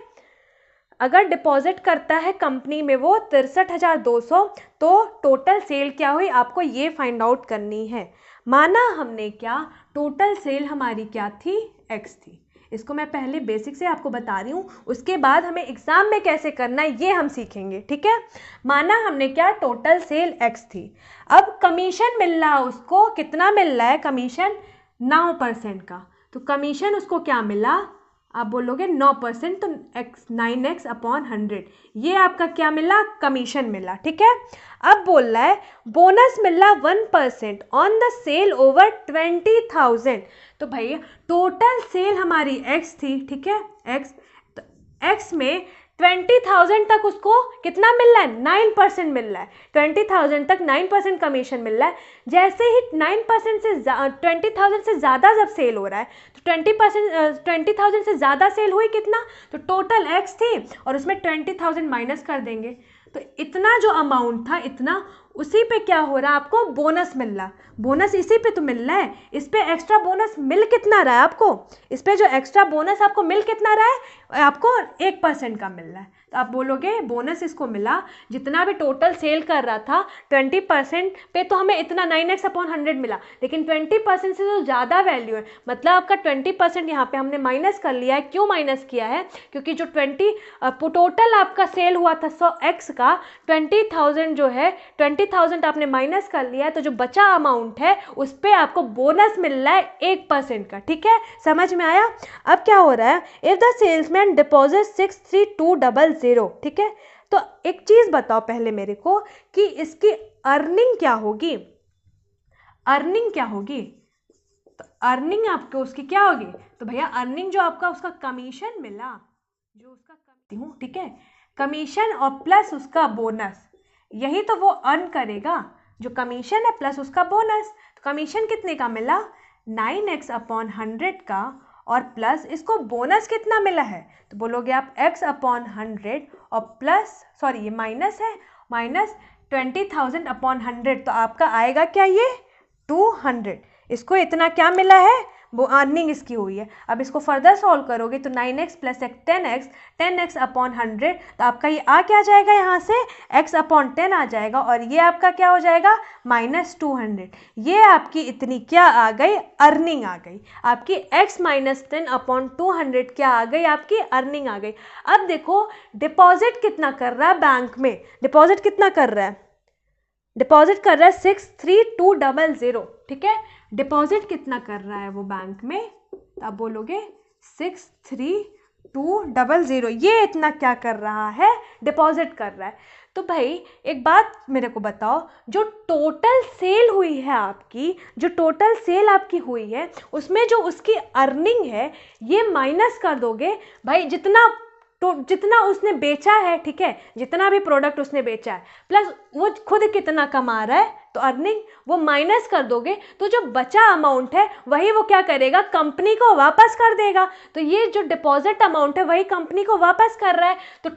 अगर डिपॉजिट करता है कंपनी में वो 63,200, तो टोटल सेल क्या हुई आपको ये फाइंड आउट करनी है। माना हमने क्या, टोटल सेल हमारी क्या थी, x थी। इसको मैं पहले बेसिक से आपको बता रही हूँ, उसके बाद हमें एग्जाम में कैसे करना है ये हम सीखेंगे। ठीक है, माना हमने क्या, टोटल सेल x थी। अब कमीशन मिल रहा है उसको, कितना मिल रहा है कमीशन, 9% का। तो कमीशन उसको क्या मिला, आप बोलोगे 9%, तो 9x/100, ये आपका क्या मिला, कमीशन मिला। ठीक है, अब बोल रहा है बोनस मिला 1% ऑन द सेल ओवर 20,000। तो भैया टोटल सेल हमारी x थी, ठीक है, x, तो x में 20,000 तक उसको कितना मिल रहा है, 9% मिल रहा है। 20,000 तक 9% कमीशन मिल रहा है। जैसे ही 9% से 20,000 से ज़्यादा जब सेल हो रहा है तो 20,000 से ज़्यादा सेल हुई कितना, तो टोटल x थी और उसमें 20,000 माइनस कर देंगे, तो इतना जो अमाउंट था इतना, उसी पे क्या हो रहा है आपको बोनस मिल रहा। बोनस इसी पे तो मिल रहा है, इस पे एक्स्ट्रा बोनस मिल कितना रहा है आपको, इस पे जो एक्स्ट्रा बोनस आपको मिल कितना रहा है, आपको 1% का मिल रहा है। तो आप बोलोगे बोनस इसको मिला, जितना भी टोटल सेल कर रहा था 20% पे तो हमें इतना 9x/100 मिला, लेकिन 20% से जो ज़्यादा वैल्यू है, मतलब आपका 20% यहाँ पे हमने माइनस कर लिया है। क्यों माइनस किया है, क्योंकि जो टोटल आपका सेल हुआ था 100x का, 20,000 जो है 20,000 आपने माइनस कर लिया है, तो जो बचा अमाउंट है उस पर आपको बोनस मिल रहा है 1% का। ठीक है, समझ में आया। अब क्या हो रहा है, इफ द सेल्समैन डिपॉजिट 63200, ठीक है, तो एक चीज बताओ पहले मेरे को कि इसकी अर्निंग क्या होगी, अर्निंग क्या होगी, तो अर्निंग आपको उसकी क्या होगी, तो भैया अर्निंग जो आपका उसका कमीशन मिला, जो उसका करती हूँ, ठीक है, कमीशन और प्लस उसका बोनस, यही तो वो अर्न करेगा, जो कमीशन है प्लस उसका बोनस। तो कमीशन कितने का मिला, 9x/100 का, और प्लस इसको बोनस कितना मिला है, तो बोलोगे आप x/100 और प्लस, सॉरी ये माइनस है, माइनस 20,000/100, तो आपका आएगा क्या, ये 200। इसको इतना क्या मिला है, वो अर्निंग इसकी हुई है। अब इसको फर्दर सॉल्व करोगे तो 9x + 10x/100, तो आपका ये आ क्या जाएगा, यहाँ से x/10 आ जाएगा, और ये आपका क्या हो जाएगा, -200। ये आपकी इतनी क्या आ गई, अर्निंग आ गई आपकी, x - 10/200 क्या आ गई, आपकी अर्निंग आ गई। अब देखो डिपॉजिट कितना कर रहा है बैंक में, डिपॉजिट कितना कर रहा है, डिपॉजिट कर रहा है 63200, ठीक है, डिपॉजिट कितना कर रहा है वो बैंक में, तो आप बोलोगे 63200, ये इतना क्या कर रहा है, डिपॉजिट कर रहा है। तो भाई एक बात मेरे को बताओ, जो टोटल सेल हुई है आपकी, जो टोटल सेल आपकी हुई है उसमें जो उसकी अर्निंग है ये माइनस कर दोगे भाई, जितना तो जितना उसने बेचा है, ठीक है, जितना भी प्रोडक्ट उसने बेचा है प्लस वो खुद कितना कमा रहा है, तो अर्निंग, वो माइनस कर दोगे तो जो बचा अमाउंट है वही वो क्या करेगा, कंपनी को वापस कर देगा। तो ये जो डिपॉजिट अमाउंट है वही कंपनी को वापस कर रहा है। तो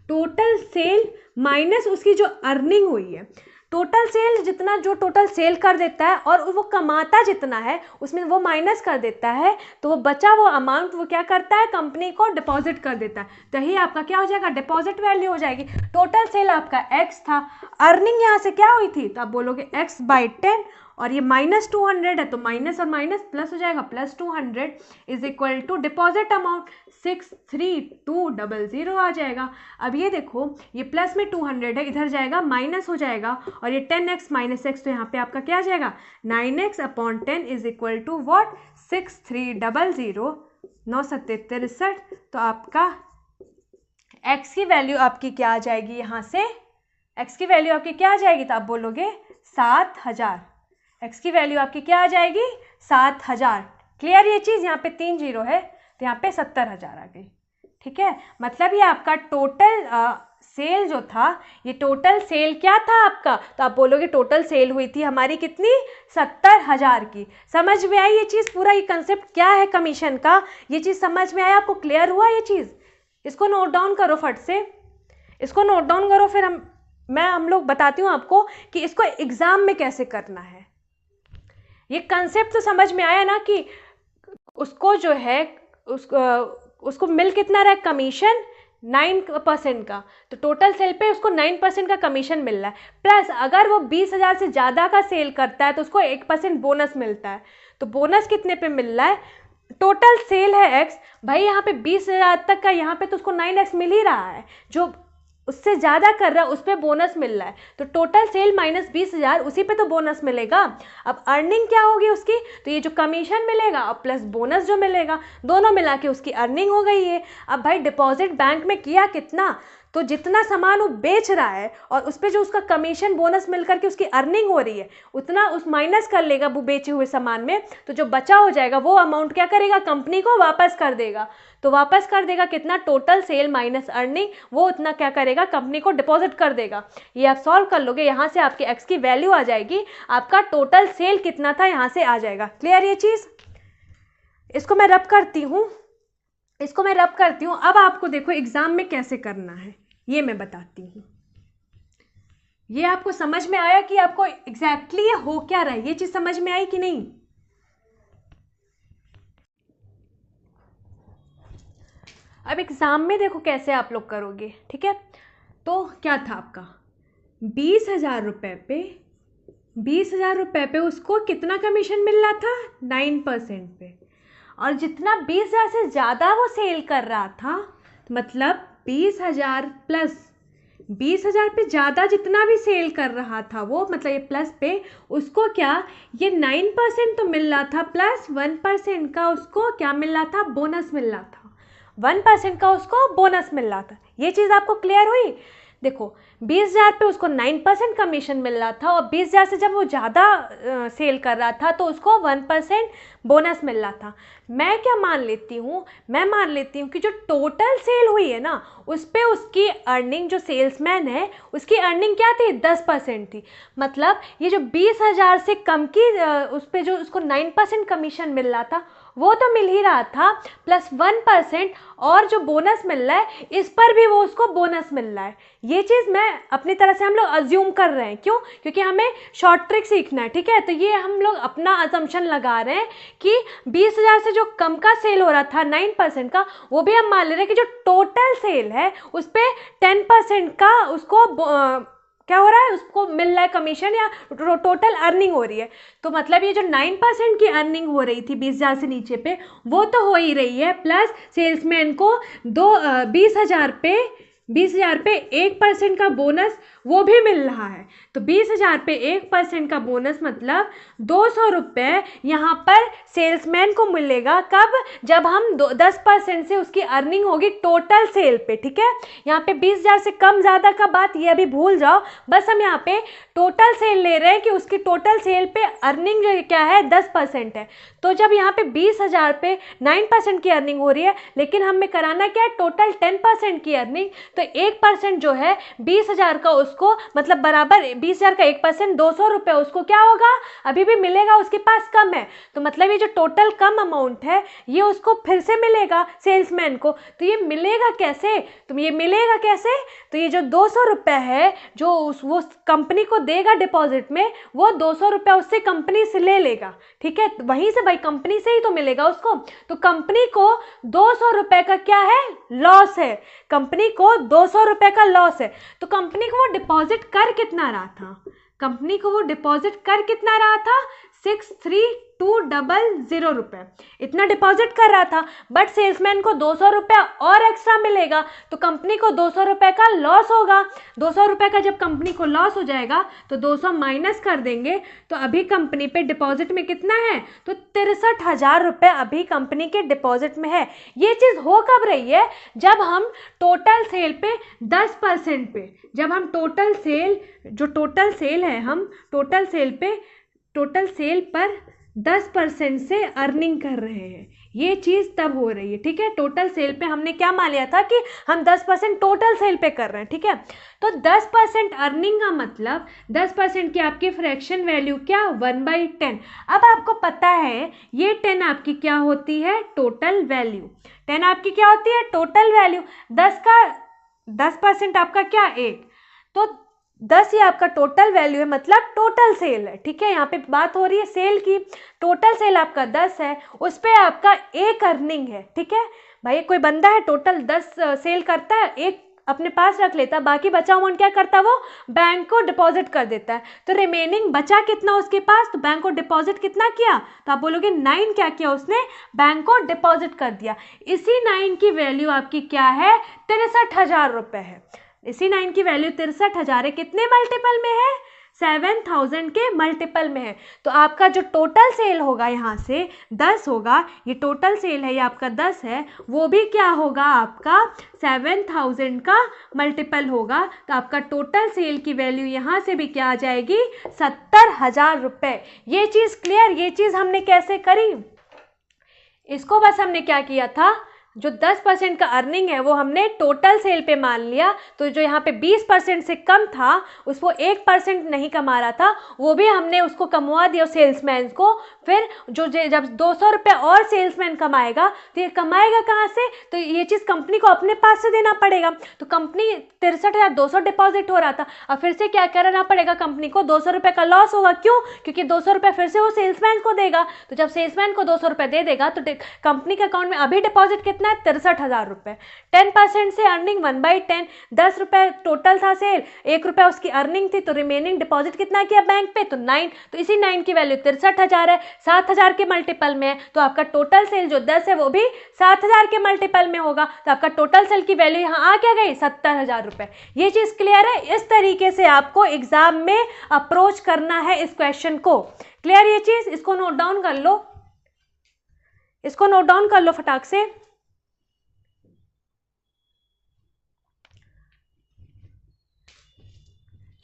टोटल सेल माइनस उसकी जो अर्निंग हुई है, टोटल सेल जितना, जो टोटल सेल कर देता है और वो कमाता जितना है उसमें वो माइनस कर देता है, तो वो बचा वो अमाउंट वो क्या करता है, कंपनी को डिपॉजिट कर देता है। तो यही आपका क्या हो जाएगा, डिपॉजिट वैल्यू हो जाएगी। टोटल सेल आपका x था, अर्निंग यहाँ से क्या हुई थी, तो आप बोलोगे x/10 और ये -200 है तो माइनस और माइनस प्लस हो जाएगा, +200 is equal to deposit amount 63200 आ जाएगा। अब ये देखो, ये प्लस में 200 है, इधर जाएगा माइनस हो जाएगा और ये 10x - x, तो यहाँ पे आपका क्या आ जाएगा, 9x/10 is equal to what, 6300, 9×7=63। तो आपका x की वैल्यू आपकी क्या आ जाएगी, यहाँ से x की वैल्यू आपकी क्या आ जाएगी, तो आप बोलोगे 7000। x की वैल्यू आपकी क्या आ जाएगी, 7000। क्लियर ये चीज़, यहाँ पे 3 0 है तो यहाँ पे 70000 आ गई। ठीक है, मतलब ये आपका टोटल सेल जो था, ये टोटल सेल क्या था आपका, तो आप बोलोगे टोटल सेल हुई थी हमारी कितनी, 70000 की। समझ में आई ये चीज़, पूरा ये कंसेप्ट क्या है कमीशन का, ये चीज़ समझ में आया आपको, क्लियर हुआ ये चीज़। इसको नोट डाउन करो फट से, इसको नोट डाउन करो, फिर हम लोग बताती हूँ आपको कि इसको एग्ज़ाम में कैसे करना है। ये कंसेप्ट तो समझ में आया ना कि उसको जो है उसको मिल कितना रहा है, कमीशन 9% का, तो टोटल सेल पे उसको 9% का कमीशन मिल रहा है। प्लस अगर वो 20,000 से ज़्यादा का सेल करता है तो उसको 1% बोनस मिलता है। तो बोनस कितने पे मिल रहा है, टोटल सेल है x, भाई यहाँ पे 20,000 तक का, यहाँ पे तो उसको 9x मिल ही रहा है, जो उससे ज़्यादा कर रहा है उस पर बोनस मिल रहा है। तो टोटल सेल माइनस 20,000, उसी पे तो बोनस मिलेगा। अब अर्निंग क्या होगी उसकी, तो ये जो कमीशन मिलेगा और प्लस बोनस जो मिलेगा, दोनों मिला के उसकी अर्निंग हो गई है। अब भाई डिपॉजिट बैंक में किया कितना, तो जितना सामान वो बेच रहा है और उस पर जो उसका कमीशन बोनस मिल करके उसकी अर्निंग हो रही है, उतना उस माइनस कर लेगा वो बेचे हुए सामान में, तो जो बचा हो जाएगा वो अमाउंट क्या करेगा, कंपनी को वापस कर देगा। तो वापस कर देगा कितना, टोटल सेल माइनस अर्निंग, वो उतना क्या करेगा, कंपनी को डिपॉजिट कर देगा। ये आप सॉल्व कर लोगे, यहाँ से आपकी एक्स की वैल्यू आ जाएगी, आपका टोटल सेल कितना था यहाँ से आ जाएगा। क्लियर ये चीज़, इसको मैं रब करती हूँ, अब आपको देखो एग्जाम में कैसे करना है ये मैं बताती हूँ। ये आपको समझ में आया कि आपको एग्जैक्टली ये हो क्या रहा है, ये चीज समझ में आई कि नहीं। अब एग्जाम में देखो कैसे आप लोग करोगे, ठीक है। तो क्या था आपका 20,000 रुपए पे उसको कितना कमीशन मिल रहा था, 9% पे। और जितना 20,000 से ज़्यादा वो सेल कर रहा था, मतलब 20,000 प्लस 20,000 पे ज़्यादा जितना भी सेल कर रहा था वो, मतलब ये प्लस पे, उसको क्या, ये 9% तो मिल रहा था, प्लस 1% का उसको क्या मिल रहा था, बोनस मिल रहा था। 1% का उसको बोनस मिल रहा था। ये चीज़ आपको क्लियर हुई। देखो 20,000 पे उसको 9% कमीशन मिल रहा था और 20,000 से जब वो ज़्यादा सेल कर रहा था तो उसको 1% बोनस मिल रहा था। मैं क्या मान लेती हूँ, कि जो टोटल सेल हुई है ना, उस पे उसकी अर्निंग, जो सेल्समैन है उसकी अर्निंग क्या थी, 10% थी। मतलब ये जो 20,000 से कम की उस पे जो उसको 9% कमीशन मिल रहा था वो तो मिल ही रहा था, प्लस 1% और जो बोनस मिल रहा है इस पर भी वो उसको बोनस मिल रहा है। ये चीज़ मैं अपनी तरह से हम लोग अज्यूम कर रहे हैं, क्यों, क्योंकि हमें शॉर्ट ट्रिक सीखना है, ठीक है। तो ये हम लोग अपना असम्पशन लगा रहे हैं कि 20,000 से जो कम का सेल हो रहा था 9% का, वो भी हम मान ले रहे हैं कि जो टोटल सेल है उस पर 10% का उसको क्या हो रहा है, उसको मिल रहा है कमीशन या टोटल अर्निंग हो रही है। तो मतलब ये जो 9% की अर्निंग हो रही थी 20,000 से नीचे पे, वो तो हो ही रही है, प्लस सेल्समैन को 20,000 पे 20,000 पे 1% का बोनस वो भी मिल रहा है। तो 20,000 पे 1% का बोनस मतलब 200 रुपये यहाँ पर सेल्समैन को मिलेगा। कब? जब हम 10% से उसकी अर्निंग होगी टोटल सेल पे। ठीक है, यहाँ पे 20,000 से कम ज़्यादा का बात ये अभी भूल जाओ, बस हम यहाँ पे टोटल सेल ले रहे हैं कि उसकी टोटल सेल पे अर्निंग जो क्या है 10% है। तो जब यहाँ पे 20,000 पे 9% की अर्निंग हो रही है, लेकिन हमें कराना क्या है टोटल 10% की अर्निंग, तो 1% जो है 20,000 का उसको मतलब बराबर 20,000 का 1% 200 रुपये उसको क्या होगा अभी भी मिलेगा, उसके पास कम है। तो मतलब ये जो टोटल कम अमाउंट है ये उसको फिर से मिलेगा सेल्समैन को। तो ये मिलेगा कैसे? तो ये मिलेगा कैसे? तो ये जो 200 रुपये है जो वो कंपनी को देगा डिपॉजिट में, वो 200 रुपये उससे कंपनी से ले लेगा। ठीक है, तो वहीं से भाई कंपनी से ही तो मिलेगा उसको। तो कंपनी को 200 रुपये का क्या है लॉस है, कंपनी को 200 रुपये का लॉस है। तो कंपनी को वो डिपॉजिट कर कितना रहा था? कंपनी को वो डिपॉजिट कर कितना रहा था? 63,200 रुपये इतना डिपॉजिट कर रहा था। बट सेल्समैन को 200 रुपये और एक्स्ट्रा मिलेगा, तो कंपनी को 200 रुपये का लॉस होगा। 200 रुपये का जब कंपनी को लॉस हो जाएगा तो 200 माइनस कर देंगे, तो अभी कंपनी पे डिपॉजिट में कितना है? तो 63,000 रुपये अभी कंपनी के डिपॉजिट में है। ये चीज़ हो कब रही है? जब हम टोटल सेल पे 10% पे, जब हम टोटल सेल जो टोटल सेल है हम टोटल सेल पर 10% से अर्निंग कर रहे हैं, ये चीज़ तब हो रही है। ठीक है, टोटल सेल पे हमने क्या मान लिया था कि हम 10% टोटल सेल पे कर रहे हैं। ठीक है, तो 10% अर्निंग का मतलब 10% की आपकी फ्रैक्शन वैल्यू क्या 1/10। अब आपको पता है ये 10 आपकी क्या होती है टोटल वैल्यू, 10 आपकी क्या होती है टोटल वैल्यू। 10% आपका क्या 1, तो 10 ही आपका टोटल वैल्यू है, मतलब टोटल सेल है। ठीक है, यहाँ पे बात हो रही है सेल की। टोटल सेल आपका 10 है, उस पर आपका 1 अर्निंग है। ठीक है भाई, कोई बंदा है टोटल 10 सेल करता है, 1 अपने पास रख लेता है, बाकी बचा अमाउंट क्या करता है वो बैंक को डिपॉजिट कर देता है। तो रिमेनिंग बचा कितना उसके पास? तो बैंक को डिपॉजिट कितना किया? तो आप बोलोगे 9 क्या किया उसने? बैंक को डिपॉजिट कर दिया। इसी 9 की वैल्यू आपकी क्या है 63,000 रुपये है। इसी 9 की वैल्यू 63,000 है, कितने मल्टीपल में है? 7,000 के मल्टीपल में है। तो आपका जो टोटल सेल होगा यहाँ से 10 होगा, ये टोटल सेल है ये आपका 10 है, वो भी क्या होगा आपका 7,000 का मल्टीपल होगा। तो आपका टोटल सेल की वैल्यू यहाँ से भी क्या आ जाएगी 70,000 रुपये। ये चीज़ क्लियर? ये चीज़ हमने कैसे करी? इसको बस हमने क्या किया था, जो 10% का अर्निंग है वो हमने टोटल सेल पे मान लिया। तो जो यहाँ पे 20% से कम था उसको 1% नहीं कमा रहा था, वो भी हमने उसको कमवा दिया सेल्समैन को। फिर जो जब 200 रुपये और सेल्समैन कमाएगा तो ये कमाएगा कहाँ से? तो ये चीज़ कंपनी को अपने पास से देना पड़ेगा। तो कंपनी 63,200 डिपॉजिट हो रहा था, अब फिर से क्या करना पड़ेगा कंपनी को? 200 रुपये का लॉस होगा। क्यों? क्योंकि 200 रुपये फिर से वो सेल्समैन को देगा। तो जब सेल्समैन को 200 रुपये दे देगा तो कंपनी के अकाउंट में अभी डिपॉजिट कितना है 63,000 रुपये। 10% से अर्निंग 1/10, 10 रुपये टोटल था सेल, 1 रुपया उसकी अर्निंग थी, तो रिमेनिंग डिपॉजिट कितना किया बैंक पे? तो 9। तो इसी 9 की वैल्यू 63,000 है, 7,000 के मल्टीपल में है। तो आपका टोटल सेल जो 10 है वो भी 7,000 के मल्टीपल में होगा। तो आपका टोटल सेल की वैल्यू यहाँ आ क्या गई 70,000 रुपये। ये चीज़ क्लियर है? इस तरीके से आपको एग्जाम में अप्रोच करना है इस क्वेश्चन को। क्लियर ये चीज़? इसको नोट डाउन कर लो, इसको नोट डाउन कर लो फटाक से।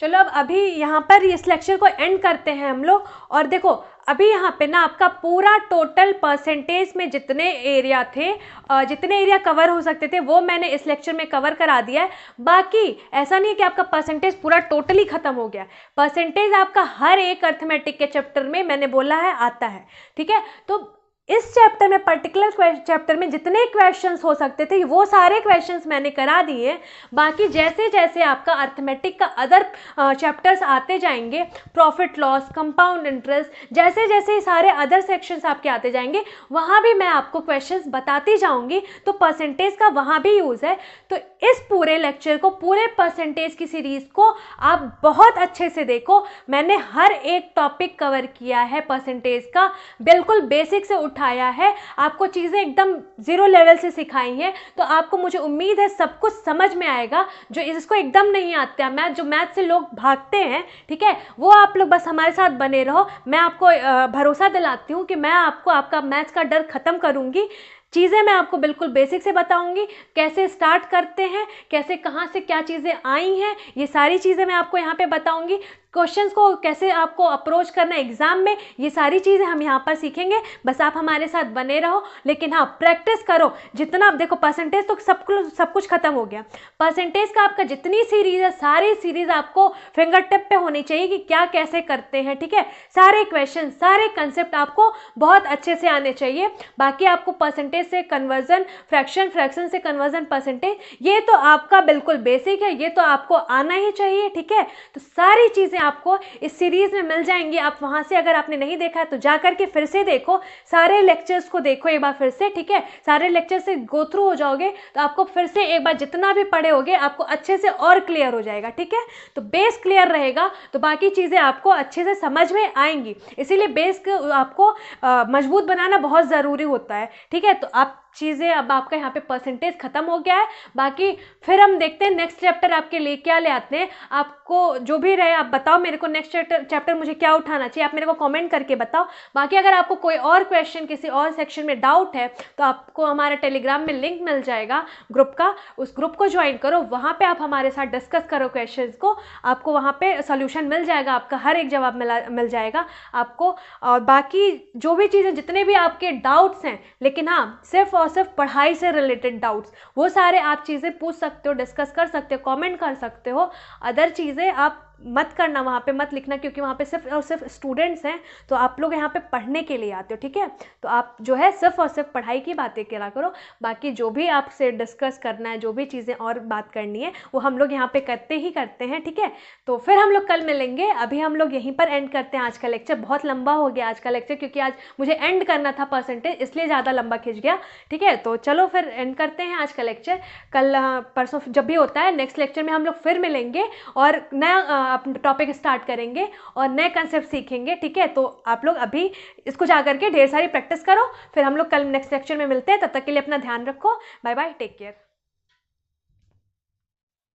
चलो अब अभी यहाँ पर इस लेक्चर को एंड करते हैं हम लोग। और देखो अभी यहाँ पे ना आपका पूरा टोटल परसेंटेज में जितने एरिया थे, जितने एरिया कवर हो सकते थे वो मैंने इस लेक्चर में कवर करा दिया है। बाकी ऐसा नहीं है कि आपका परसेंटेज पूरा टोटली खत्म हो गया। परसेंटेज आपका हर एक अर्थमेटिक के चैप्टर में मैंने बोला है आता है। ठीक है, तो इस चैप्टर में पर्टिकुलर चैप्टर में जितने क्वेश्चंस हो सकते थे वो सारे क्वेश्चंस मैंने करा दिए। बाकी जैसे जैसे आपका अर्थमेटिक का अदर चैप्टर्स आते जाएंगे, प्रॉफिट लॉस, कंपाउंड इंटरेस्ट, जैसे जैसे सारे अदर सेक्शंस आपके आते जाएंगे वहाँ भी मैं आपको क्वेश्चंस बताती जाऊँगी। तो परसेंटेज का वहाँ भी यूज़ है। तो इस पूरे लेक्चर को, पूरे परसेंटेज की सीरीज़ को आप बहुत अच्छे से देखो। मैंने हर एक टॉपिक कवर किया है परसेंटेज का, बिल्कुल बेसिक से उठा उठाया है, आपको चीज़ें एकदम ज़ीरो लेवल से सिखाई हैं, तो आपको मुझे उम्मीद है सब कुछ समझ में आएगा। जो इसको एकदम नहीं आता है मैथ, जो मैथ से लोग भागते हैं, ठीक है, वो आप लोग बस हमारे साथ बने रहो। मैं आपको भरोसा दिलाती हूँ कि मैं आपको आपका मैथ्स का डर ख़त्म करूँगी। चीज़ें मैं आपको बिल्कुल बेसिक से बताऊंगी, कैसे स्टार्ट करते हैं, कैसे कहाँ से क्या चीज़ें आई हैं, ये सारी चीज़ें मैं आपको यहाँ पे बताऊंगी। क्वेश्चंस को कैसे आपको अप्रोच करना है एग्जाम में, ये सारी चीज़ें हम यहाँ पर सीखेंगे। बस आप हमारे साथ बने रहो, लेकिन हाँ प्रैक्टिस करो जितना। आप देखो परसेंटेज तो सब कुछ खत्म हो गया। परसेंटेज का आपका जितनी सीरीज है, सारी सीरीज आपको फिंगर टिप पे होनी चाहिए कि क्या कैसे करते हैं, ठीक है। सारे क्वेश्चन, सारे कंसेप्ट आपको बहुत अच्छे से आने चाहिए। बाकी आपको परसेंटेज से कन्वर्जन फ्रैक्शन, फ्रैक्शन से कन्वर्जन परसेंटेज, ये तो आपका बिल्कुल बेसिक है, ये तो आपको आना ही चाहिए, ठीक है। तो सारी चीज़ें आपको इस सीरीज में मिल जाएंगी। आप वहां से अगर आपने नहीं देखा है तो जा करके फिर से देखो, सारे लेक्चर्स को देखो एक बार फिर से, ठीक है। सारे लेक्चर से गो थ्रू हो जाओगे तो आपको फिर से एक बार जितना भी पढ़े होगे आपको अच्छे से और क्लियर हो जाएगा, ठीक है। तो बेस क्लियर रहेगा तो बाकी चीज़ें आपको अच्छे से समझ में आएंगी। इसीलिए बेस आपको मजबूत बनाना बहुत ज़रूरी होता है, ठीक है। तो आप चीज़ें, अब आपका यहाँ पे परसेंटेज खत्म हो गया है। बाकी फिर हम देखते हैं नेक्स्ट चैप्टर आपके लिए क्या ले आते हैं। आपको जो भी रहे आप बताओ मेरे को, नेक्स्ट चैप्टर मुझे क्या उठाना चाहिए, आप मेरे को कमेंट करके बताओ। बाकी अगर आपको कोई और क्वेश्चन किसी और सेक्शन में डाउट है तो आपको हमारे टेलीग्राम में लिंक मिल जाएगा ग्रुप का, उस ग्रुप को ज्वाइन करो, वहाँ पर आप हमारे साथ डिस्कस करो क्वेश्चन को, आपको वहाँ पर सोल्यूशन मिल जाएगा, आपका हर एक जवाब मिल जाएगा आपको। और बाकी जो भी चीज़ें, जितने भी आपके डाउट्स हैं, लेकिन हाँ सिर्फ और सिर्फ पढ़ाई से रिलेटेड डाउट्स, वो सारे आप चीज़ें पूछ सकते हो, डिस्कस कर सकते हो, कमेंट कर सकते हो। अदर चीज़ें आप मत करना, वहाँ पे मत लिखना, क्योंकि वहाँ पे सिर्फ और सिर्फ स्टूडेंट्स हैं, तो आप लोग यहाँ पे पढ़ने के लिए आते हो, ठीक है। तो आप जो है सिर्फ और सिर्फ पढ़ाई की बातें करा करो। बाकी जो भी आपसे डिस्कस करना है, जो भी चीज़ें और बात करनी है, वो हम लोग यहाँ पे करते ही करते हैं, ठीक है। तो फिर हम लोग कल मिलेंगे। अभी हम लोग यहीं पर एंड करते हैं आज का लेक्चर। बहुत लंबा हो गया आज का लेक्चर, क्योंकि आज मुझे एंड करना था परसेंटेज, इसलिए ज़्यादा लंबा खिंच गया, ठीक है। तो चलो फिर एंड करते हैं आज का लेक्चर। कल परसों जब भी होता है नेक्स्ट लेक्चर में हम लोग फिर मिलेंगे और नया टॉपिक स्टार्ट करेंगे और नए कंसेप्ट सीखेंगे, ठीक है। तो आप लोग अभी इसको जाकर के ढेर सारी प्रैक्टिस करो, फिर हम लोग कल नेक्स्ट लेक्चर में मिलते हैं। तब तक के लिए अपना ध्यान रखो। Bye bye, take care.